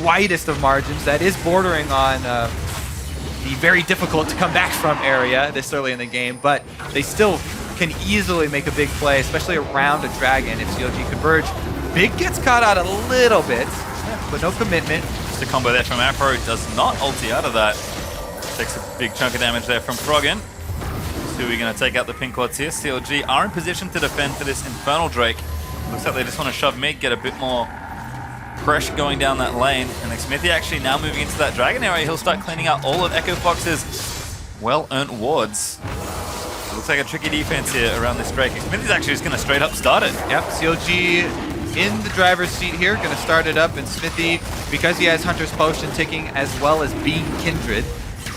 widest of margins. That is bordering on the very difficult to come back from area this early in the game, but they still can easily make a big play, especially around a dragon if CLG converge. Big gets caught out a little bit, but no commitment. Just a combo there from Afro. Does not ulti out of that. Takes a big chunk of damage there from Froggen. So we're going to take out the pink quads here. CLG are in position to defend for this Infernal Drake. Looks like they just want to shove mid, get a bit more pressure going down that lane. And Smithy actually now moving into that dragon area. He'll start cleaning out all of Echo Fox's well-earned wards. It looks like a tricky defense here around this Drake. Smithy's actually just going to straight up start it. Yep, CLG in the driver's seat here, going to start it up, and Smithy, because he has Hunter's Potion ticking as well as being Kindred,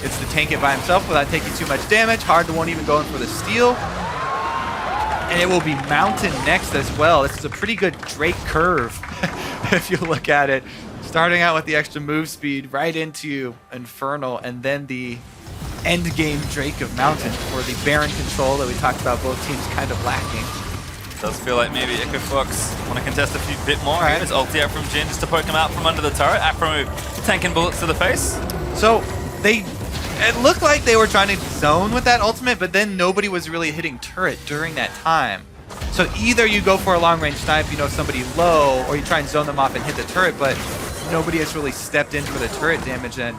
it's to tank it by himself without taking too much damage. Hard won't even go in for the steal. And it will be Mountain next as well. This is a pretty good Drake curve, if you look at it. Starting out with the extra move speed right into Infernal, and then the end game Drake of Mountain for the Baron control that we talked about both teams kind of lacking. Does feel like maybe Echo Fox want to contest a few bit more. Right. Here's ulti out from Jhin just to poke him out from under the turret. Afro move, tanking bullets to the face. So it looked like they were trying to zone with that ultimate, but then nobody was really hitting turret during that time. So either you go for a long range snipe, somebody low, or you try and zone them off and hit the turret, but nobody has really stepped in for the turret damage, and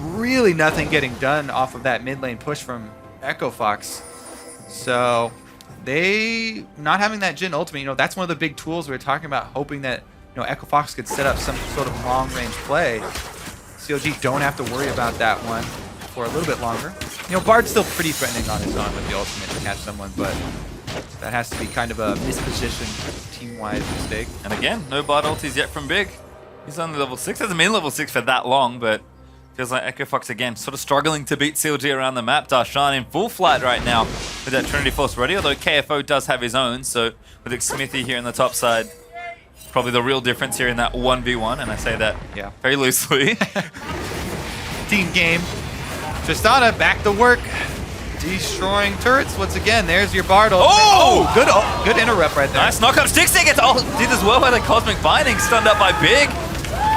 really nothing getting done off of that mid lane push from Echo Fox. So they not having that Jhin ultimate, that's one of the big tools we were talking about, hoping that Echo Fox could set up some sort of long range play. CLG don't have to worry about that one for a little bit longer. Bard's still pretty threatening on his own with the ultimate to catch someone, but that has to be kind of a mispositioned team-wide mistake. And again, no Bard ultis yet from Big. He's only level 6. Hasn't been level 6 for that long, but feels like Echo Fox again sort of struggling to beat CLG around the map. Darshan in full flight right now with that Trinity Force ready, although KFO does have his own, so with Smithy here on the top side, probably the real difference here in that 1v1, and I say that very loosely. Team game. Tristana back to work. Destroying turrets once again. There's your Bard ult. Oh! Good interrupt right there. Nice knock-up. Stick gets did as well by the Cosmic Binding, stunned up by Big.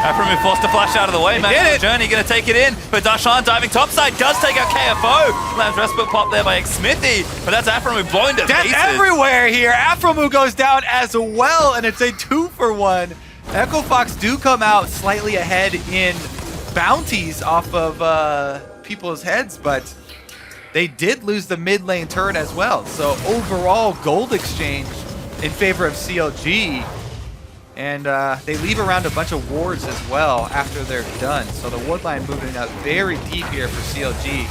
Afro move forced to flash out of the way. Magical Journey going to take it in, but Darshan diving topside does take out KFO. Lamb's Respite pop there by Smithy, but that's Afro move blown to pieces. Everywhere here. Afro move goes down as well, and it's a 2-for-1. Echo Fox do come out slightly ahead in bounties off of people's heads, but they did lose the mid lane turret as well. So overall gold exchange in favor of CLG. And they leave around a bunch of wards as well after they're done. So the ward line moving up very deep here for CLG.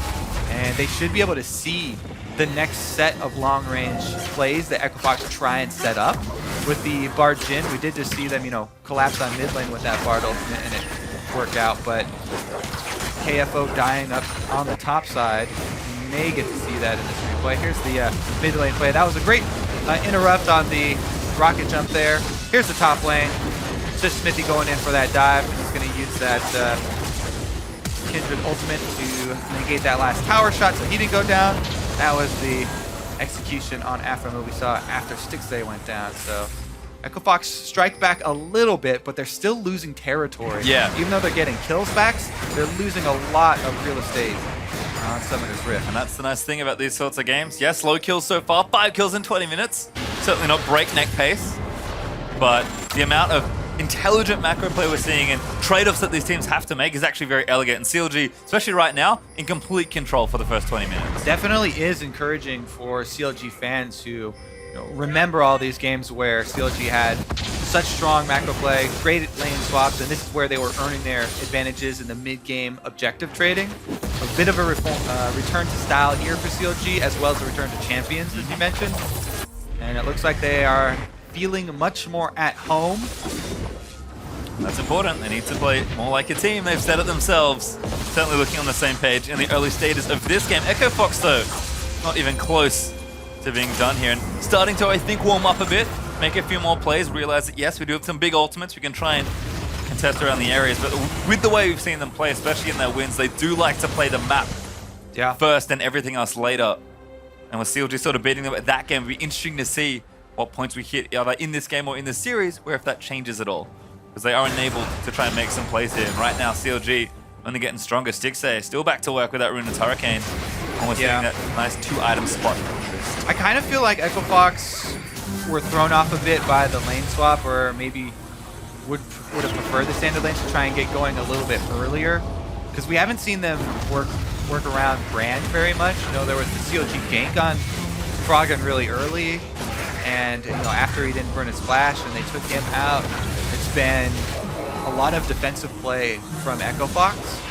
And they should be able to see the next set of long-range plays that Echo Fox try and set up. With the Bard Jhin, we did just see them, collapse on mid lane with that Bard ultimate, and it worked out. But KFO dying up on the top side. You may get to see that in this replay. Here's the mid lane play. That was a great interrupt on the rocket jump there. Here's the top lane. It's just Smithy going in for that dive. He's going to use that Kindred ultimate to negate that last tower shot so he didn't go down. That was the execution on Afro move we saw after Stixay went down. So Echo Fox strike back a little bit, but they're still losing territory. Yeah. Even though they're getting kills back, they're losing a lot of real estate on Summoner's Rift. And that's the nice thing about these sorts of games. Yes, low kills so far, 5 kills in 20 minutes. Certainly not breakneck pace, but the amount of intelligent macro play we're seeing and trade-offs that these teams have to make is actually very elegant. And CLG, especially right now, in complete control for the first 20 minutes. Definitely is encouraging for CLG fans who remember all these games where CLG had such strong macro play, great lane swaps, and this is where they were earning their advantages in the mid-game objective trading. A bit of a return to style here for CLG, as well as a return to champions, as you mentioned. And it looks like they are feeling much more at home. That's important. They need to play more like a team. They've said it themselves. Certainly looking on the same page in the early stages of this game. Echo Fox, though, not even close to being done here. And starting to, I think, warm up a bit, make a few more plays, realize that, yes, we do have some big ultimates. We can try and contest around the areas. But with the way we've seen them play, especially in their wins, they do like to play the map first and everything else later. And with CLG sort of beating them at that game, it'll be interesting to see what points we hit either in this game or in this series, where if that changes at all. Because they are enabled to try and make some plays here. And right now, CLG only getting stronger. Stixay still back to work with that Ruinous Hurricane. Almost getting that nice 2-item spot. I kind of feel like Echo Fox were thrown off a bit by the lane swap, or maybe would have preferred the standard lanes to try and get going a little bit earlier. Because we haven't seen them work around Brand very much. You know, there was the CLG gank on Froggen really early, and after he didn't burn his flash and they took him out, it's been a lot of defensive play from Echo Fox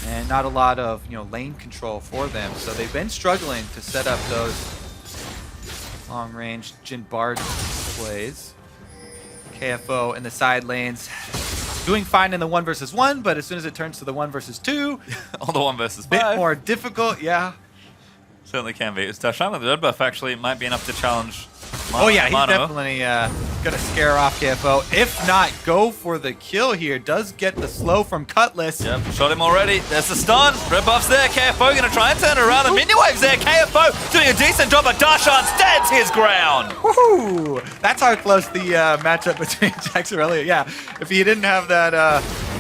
and not a lot of lane control for them. So they've been struggling to set up those long-range Jin Bard plays. KFO in the side lanes doing fine in the 1 versus 1, but as soon as it turns to the 1 versus 2, All the 1 versus 5. bit more difficult, Certainly can be. It's Dashan with the red buff actually might be enough to challenge Oh yeah, he's Mano. definitely gonna scare off KFO. If not, go for the kill here. Does get the slow from Cutlass. Yep, shot him already. There's the stun. Red buff's there. KFO gonna try and turn it around. The minion wave's there. KFO doing a decent job, but Darshan stands his ground. Woohoo! That's how close the matchup between Jax and Aurelia. Yeah, if he didn't have that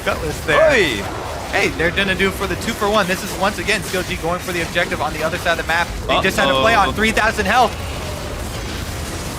Cutlass there. Oi! Hey, they're gonna do for the 2-for-1. This is once again CLG going for the objective on the other side of the map. They just had to play on 3,000 health.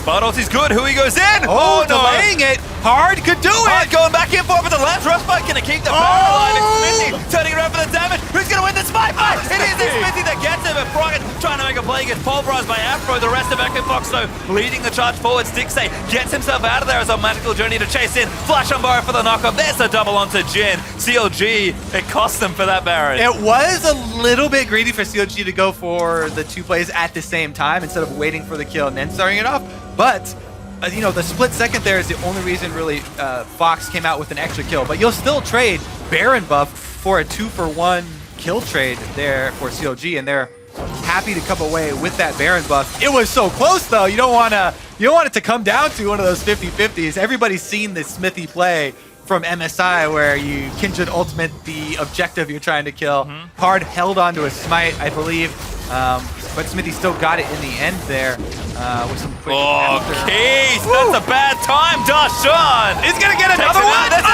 Bard ulti's good. Hui goes in. Oh, no. delaying it. Hard could do Hard it. going back in for it, but the last rush fight gonna keep the power alive. It's Smithy turning around for the damage. Who's gonna win this fight? It is Smithy that gets him, but Froggen trying to make a play, gets pulverized by Afro. The rest of Echo Fox, though, leading the charge forward. Stixay gets himself out of there as a magical journey to chase in. Flash on Burrow for the knockup. There's the double onto Jin. CLG, it cost them for that Baron. It was a little bit greedy for CLG to go for the 2 plays at the same time instead of waiting for the kill and then starting it off. But the split second there is the only reason really Fox came out with an extra kill. But you'll still trade Baron buff for a 2-for-1 kill trade there for CLG, and they're happy to come away with that Baron buff. It was so close though. You don't want it to come down to one of those 50-50s. Everybody's seen this Smithy play from MSI where you Kindred ultimate the objective you're trying to kill. Hard held onto a smite, I believe. But Smithy still got it in the end there with some quick Keys! That's a bad time, Darshan! He's gonna get Takes another it out. one! That's a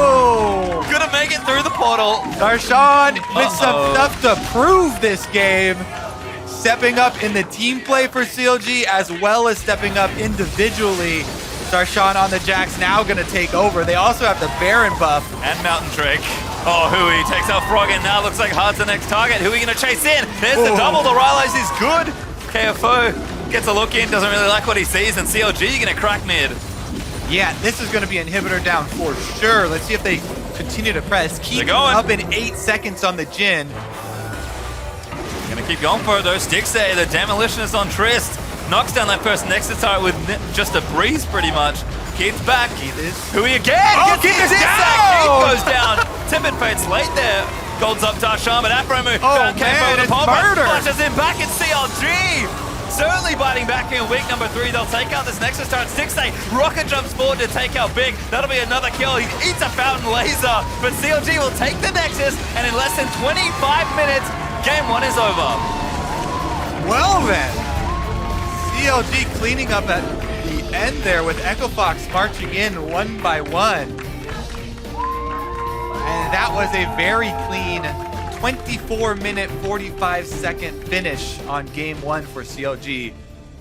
Oh! Gonna make it through the portal. Darshan with some stuff to prove this game. Stepping up in the team play for CLG as well as stepping up individually. Darshan on the Jax now gonna take over. They also have the Baron buff. And Mountain Drake. Oh, Hui takes out Froggen. Now looks like Hard's the next target. Hui gonna chase in. There's the double. The Rylai's is good. KFO gets a look in, doesn't really like what he sees, and CLG gonna crack mid. Yeah, this is gonna be inhibitor down for sure. Let's see if they continue to press. Keep up in 8 seconds on the Jin. Gonna keep going for it though. Stixay, the demolitionist on Trist. Knocks down that first Nexus turret with just a breeze pretty much. Keith's back. Hui again! Keith is Keith down! goes down. Timid Fate's late there. Gold's up Darshan, but Afro move. Oh man, it's murder! Flashes in back in CLG. Certainly biting back in week number 3. They'll take out this Nexus turret. Stixay rocket jumps forward to take out Big. That'll be another kill. He eats a fountain laser, but CLG will take the Nexus, and in less than 25 minutes, game 1 is over. Well then, CLG cleaning up at the end there with Echo Fox marching in 1 by 1. And that was a very clean 24-minute, 45-second finish on game 1 for CLG.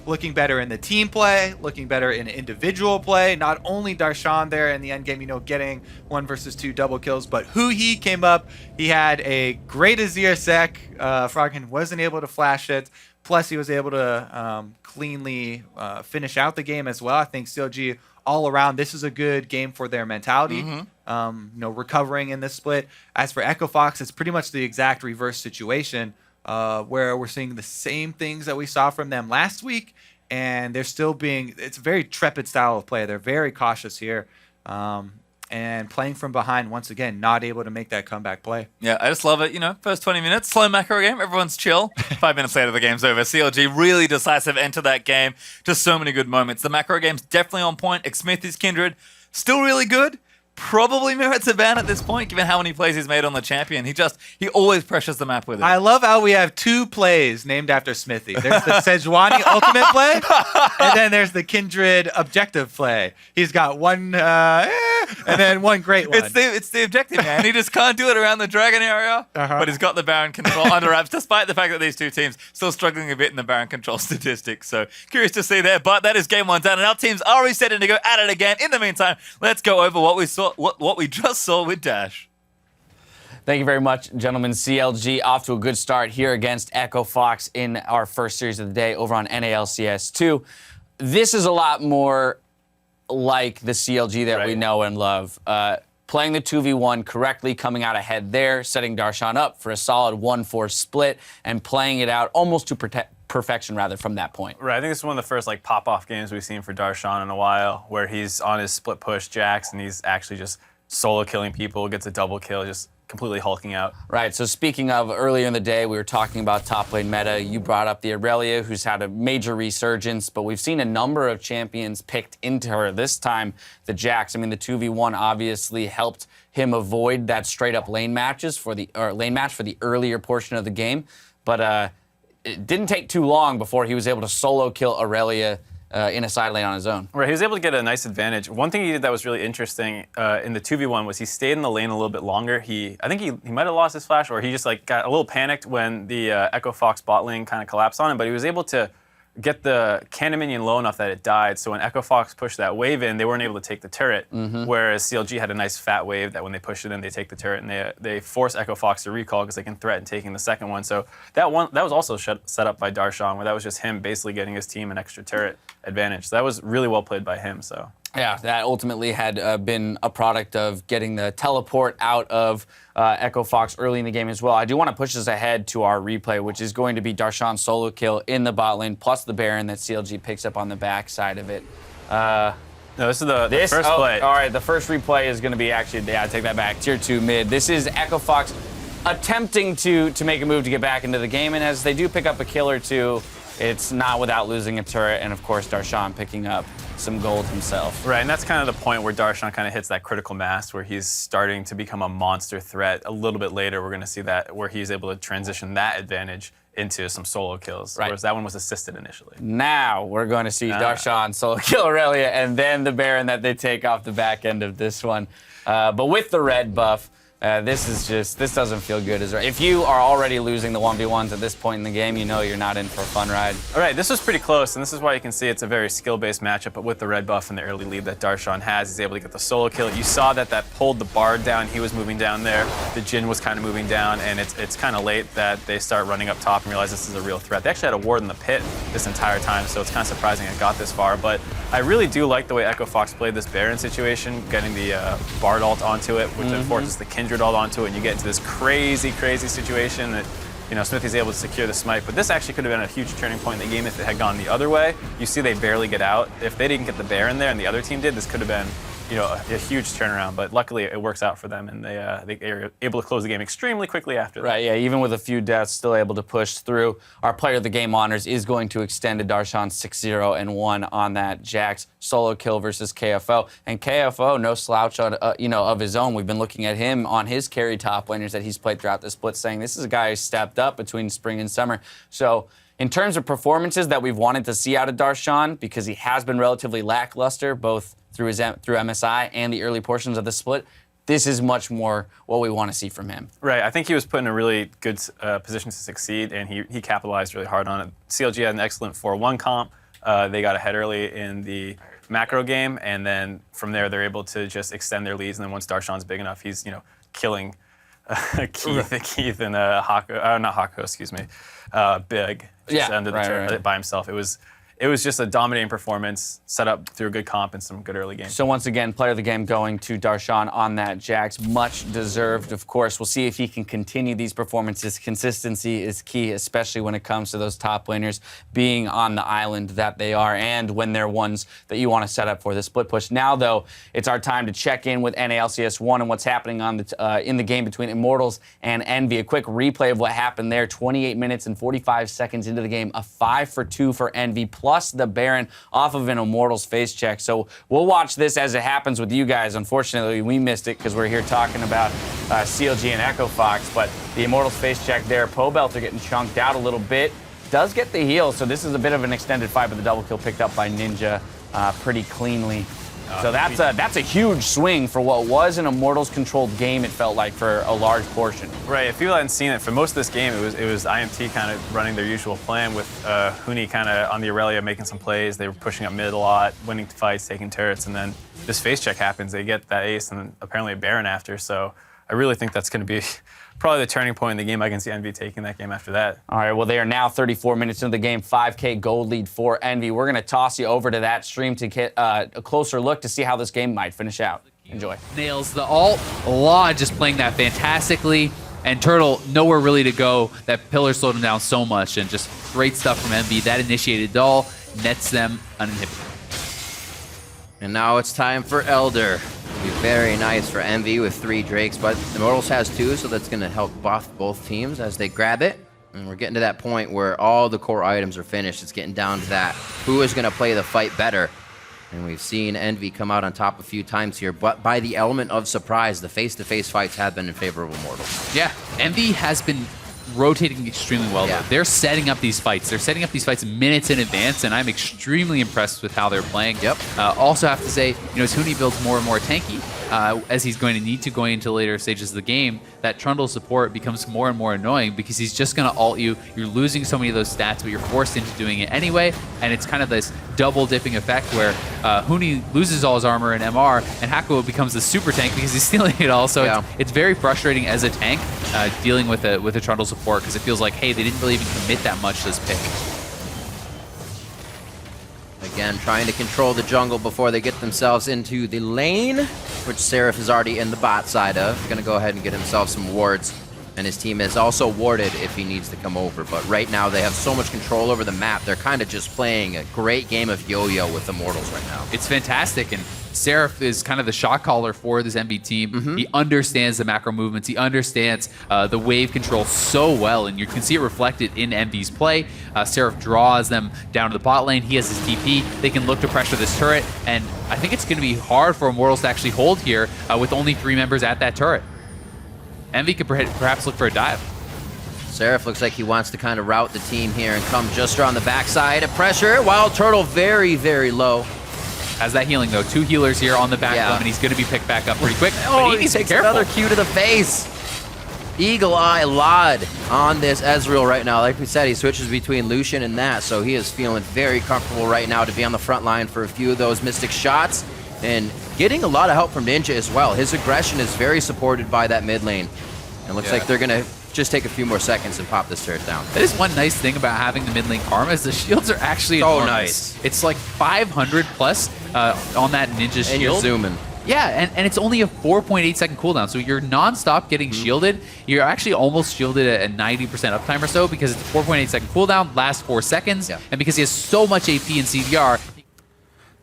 looking better in the team play, looking better in individual play. Not only Darshan there in the end game, getting 1 versus 2 double kills, but he came up. He had a great Azir sec. Froggen wasn't able to flash it. Plus, he was able to cleanly finish out the game as well. I think CLG all around, this is a good game for their mentality. Recovering in this split. As for Echo Fox, it's pretty much the exact reverse situation. Where we're seeing the same things that we saw from them last week, and they're still it's a very trepid style of play. They're very cautious here, and playing from behind once again, not able to make that comeback play. Yeah, I just love it. First 20 minutes, slow macro game, everyone's chill. 5 minutes later, the game's over. CLG really decisive enter that game. Just so many good moments. The macro game's definitely on point. Xmith's Kindred, still really good. Probably merits a ban at this point, given how many plays he's made on the champion. He always pressures the map with it. I love how we have 2 plays named after Smithy. There's the Sejuani ultimate play, and then there's the Kindred objective play. He's got one, and then one great one. It's the objective, man. He just can't do it around the Dragon area, but he's got the Baron control under wraps, despite the fact that these two teams still struggling a bit in the Baron control statistics. So curious to see there, but that is game 1 done, and our teams are resetting to go at it again. In the meantime, let's go over what we saw. What we just saw with Dash. Thank you very much, gentlemen. CLG off to a good start here against Echo Fox in our first series of the day over on NALCS2. This is a lot more like the CLG that we know and love. Playing the 2v1 correctly, coming out ahead there, setting Darshan up for a solid 1-4 split, and playing it out almost to perfection rather from that point. Right, I think this is one of the first pop-off games we've seen for Darshan in a while, where he's on his split push Jax and he's actually just solo killing people, gets a double kill, just completely hulking out. Right, so speaking of earlier in the day, we were talking about top lane meta. You brought up the Aurelia, who's had a major resurgence, but we've seen a number of champions picked into her. This time, the Jax. I mean, the 2v1 obviously helped him avoid that straight-up lane match for the earlier portion of the game, but it didn't take too long before he was able to solo kill Aurelia in a side lane on his own. Right, he was able to get a nice advantage. One thing he did that was really interesting in the 2v1 was he stayed in the lane a little bit longer. I think he might have lost his flash, or he just got a little panicked when the Echo Fox bot lane kind of collapsed on him, but he was able to get the cannon minion low enough that it died, so when Echo Fox pushed that wave in, they weren't able to take the turret, whereas CLG had a nice fat wave that when they push it in, they take the turret, and they force Echo Fox to recall because they can threaten taking the second one. So that was also set up by Darshan, where that was just him basically getting his team an extra turret advantage. So that was really well played by him. So yeah, that ultimately had been a product of getting the teleport out of Echo Fox early in the game as well. I do want to push this ahead to our replay, which is going to be Darshan's solo kill in the bot lane, plus the Baron that CLG picks up on the back side of it. No, this is the first play. All right, the first replay is going to be I take that back, tier 2 mid. This is Echo Fox attempting to make a move to get back into the game, and as they do pick up a kill or two, it's not without losing a turret, and of course Darshan picking up some gold himself. Right, and that's kind of the point where Darshan kind of hits that critical mass where he's starting to become a monster threat. A little bit later, we're going to see that where he's able to transition that advantage into some solo kills, whereas that one was assisted initially. Now we're going to see Darshan solo kill Aurelia, and then the Baron that they take off the back end of this one. But with the red buff, this doesn't feel good. If you are already losing the 1v1s at this point in the game, you know you're not in for a fun ride. All right, this was pretty close, and this is why you can see it's a very skill-based matchup, but with the red buff and the early lead that Darshan has, he's able to get the solo kill. You saw that pulled the Bard down. He was moving down there. The Jhin was kind of moving down, and it's kind of late that they start running up top and realize this is a real threat. They actually had a ward in the pit this entire time, so it's kind of surprising it got this far, but I really do like the way Echo Fox played this Baron situation, getting the Bard ult onto it, which then forces the Kindred ult onto it, and you get into this crazy situation that Smithy's able to secure the smite. But this actually could have been a huge turning point in the game if it had gone the other way. You see they barely get out. If they didn't get the Baron there and the other team did, this could have been a huge turnaround, but luckily it works out for them, and they are able to close the game extremely quickly after that. Right, yeah, even with a few deaths, still able to push through. Our player of the game honors is going to extend to Darshan 6-0-1 on that Jax solo kill versus KFO. And KFO, no slouch of his own. We've been looking at him on his carry top laners that he's played throughout the split, saying this is a guy who stepped up between spring and summer. So in terms of performances that we've wanted to see out of Darshan, because he has been relatively lackluster, both through MSI and the early portions of the split, this is much more what we want to see from him. Right, I think he was put in a really good position to succeed, and he capitalized really hard on it. CLG had an excellent 4-1 comp. They got ahead early in the macro game, and then from there they're able to just extend their leads. And then once Darshan's big enough, he's killing Keith and not Hako, excuse me, Big just under the turret by himself. It was just a dominating performance set up through a good comp and some good early games. So once again, player of the game going to Darshan on that Jax. Much deserved, of course. We'll see if he can continue these performances. Consistency is key, especially when it comes to those top laners being on the island that they are and when they're ones that you want to set up for the split push. Now, though, it's our time to check in with NALCS2 and what's happening on in the game between Immortals and Envy. A quick replay of what happened there. 28 minutes and 45 seconds into the game. A 5-for-2 for Envy, plus the Baron off of an Immortals face check. So we'll watch this as it happens with you guys. Unfortunately, we missed it because we're here talking about CLG and Echo Fox, but the Immortals face check there. Pobelter getting chunked out a little bit. Does get the heal, so this is a bit of an extended fight, but the double kill picked up by Ninja pretty cleanly. So that's a huge swing for what was an Immortals-controlled game, it felt like, for a large portion. Right, if people hadn't seen it, for most of this game, it was IMT kind of running their usual plan with Huni kind of on the Aurelia making some plays. They were pushing up mid a lot, winning fights, taking turrets, and then this face check happens. They get that ace and apparently a Baron after, so I really think that's going to be probably the turning point in the game. I can see Envy taking that game after that. All right, well, they are now 34 minutes into the game, 5K gold lead for Envy. We're going to toss you over to that stream to get a closer look to see how this game might finish out. Enjoy. Nails the ult. Law just playing that fantastically. And Turtle, nowhere really to go. That pillar slowed him down so much, and just great stuff from Envy. That initiated all, nets them uninhibited. And now it's time for Elder. It'll be very nice for Envy with 3 Drakes, but Immortals has 2, so that's going to help buff both teams as they grab it. And we're getting to that point where all the core items are finished. It's getting down to that. Who is going to play the fight better? And we've seen Envy come out on top a few times here, but by the element of surprise, the face-to-face fights have been in favor of Immortals. Yeah, Envy has been rotating extremely well. Yeah. Though. They're setting up these fights. They're setting up these fights minutes in advance, and I'm extremely impressed with how they're playing. Yep. Also have to say, as Huni builds more and more tanky, as he's going to need to going into later stages of the game, that Trundle support becomes more and more annoying because he's just going to ult you. You're losing so many of those stats, but you're forced into doing it anyway, and it's kind of this double dipping effect where Huni loses all his armor and MR, and Hako becomes the super tank because he's stealing it all. So it's very frustrating as a tank dealing with a Trundle support because it feels like, hey, they didn't really even commit that much to this pick. Again, trying to control the jungle before they get themselves into the lane, which Seraph is already in the bot side of. Going to go ahead and get himself some wards, and his team is also warded if he needs to come over. But right now, they have so much control over the map. They're kind of just playing a great game of yo-yo with Immortals right now. It's fantastic, and Seraph is kind of the shot caller for this MB team. He understands the macro movements. He understands the wave control so well, and you can see it reflected in MB's play. Seraph draws them down to the bot lane. He has his TP. They can look to pressure this turret, and I think it's going to be hard for Immortals to actually hold here with only 3 members at that turret. Envy could perhaps look for a dive. Seraph looks like he wants to kind of route the team here and come just around the backside of pressure. Wild Turtle very, very low. Has that healing, though. 2 healers here on the back line, and he's going to be picked back up pretty quick. Oh, he takes another Q to the face. Eagle Eye Lod on this Ezreal right now. Like we said, he switches between Lucian and that, so he is feeling very comfortable right now to be on the front line for a few of those Mystic shots and getting a lot of help from Ninja as well. His aggression is very supported by that mid lane. And looks like they're going to just take a few more seconds and pop this turret down. That is one nice thing about having the mid lane Karma is the shields are actually so enormous. nice. It's like 500 plus on that Ninja shield. And you're zooming. Yeah, and it's only a 4.8 second cooldown, so you're non-stop getting shielded. You're actually almost shielded at a 90% uptime or so because it's a 4.8 second cooldown, lasts 4 seconds, and because he has so much AP and CDR.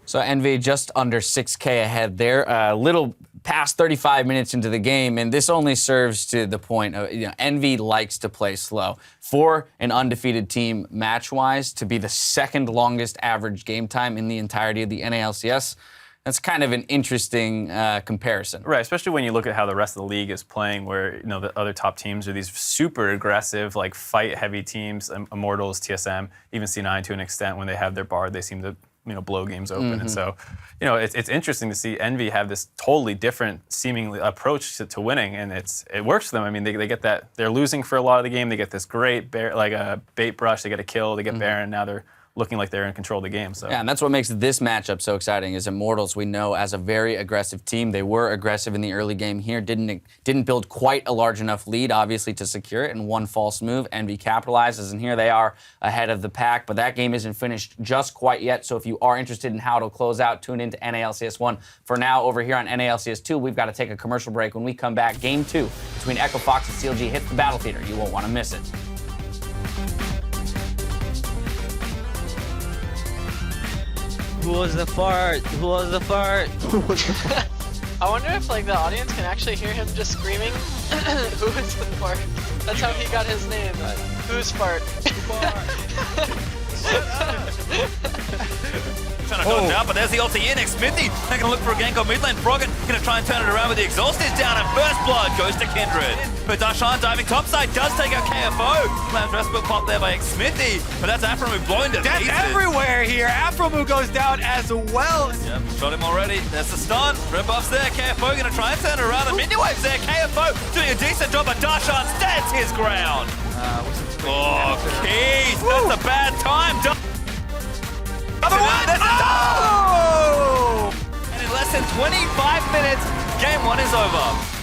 So Envy just under 6K ahead there, a little past 35 minutes into the game, and this only serves to the point of, Envy likes to play slow. For an undefeated team match-wise, to be the 2nd longest average game time in the entirety of the NALCS, that's kind of an interesting comparison. Right, especially when you look at how the rest of the league is playing, where the other top teams are these super aggressive, like fight-heavy teams, Immortals, TSM, even C9 to an extent. When they have their Bard, they seem to blow games open. And so, it's interesting to see Envy have this totally different seemingly approach to winning, and it works for them. I mean, they get that, they're losing for a lot of the game. They get this great bait brush, they get a kill, they get Baron, now they're looking like they're in control of the game. So Yeah, and that's what makes this matchup so exciting. Is Immortals, we know, as a very aggressive team. They were aggressive in the early game here. Didn't build quite a large enough lead, obviously, to secure it. And one false move, Envy capitalizes, and here they are ahead of the pack. But that game isn't finished just quite yet. So if you are interested in how it'll close out, tune into NALCS 1. For now, over here on NALCS 2, we've got to take a commercial break. When we come back, Game 2 between Echo Fox and CLG hits the battle theater. You won't want to miss it. Who was the fart? Who was the fart? I wonder if like the audience can actually hear him just screaming, "Who is the fart?" That's how he got his name. Who's fart? Trying to dodge out, but there's the ulti in. Smithy taking a look for a gank on mid lane. Froggen gonna try and turn it around, but the exhaust is down, and first blood goes to Kindred. But Darshan diving topside does take out KFO. Plans Respite pop there by Smithy, but that's Afromu blown to Death pieces. everywhere here. Afromu goes down as well. Yep, shot him already. There's the stun. Red buff's there. KFO gonna try and turn it around. And mini waves there. KFO doing a decent job, but Darshan stands his ground. Oh, Keith, that's a bad time. Other one! Oh! And in less than 25 minutes, game 1 is over.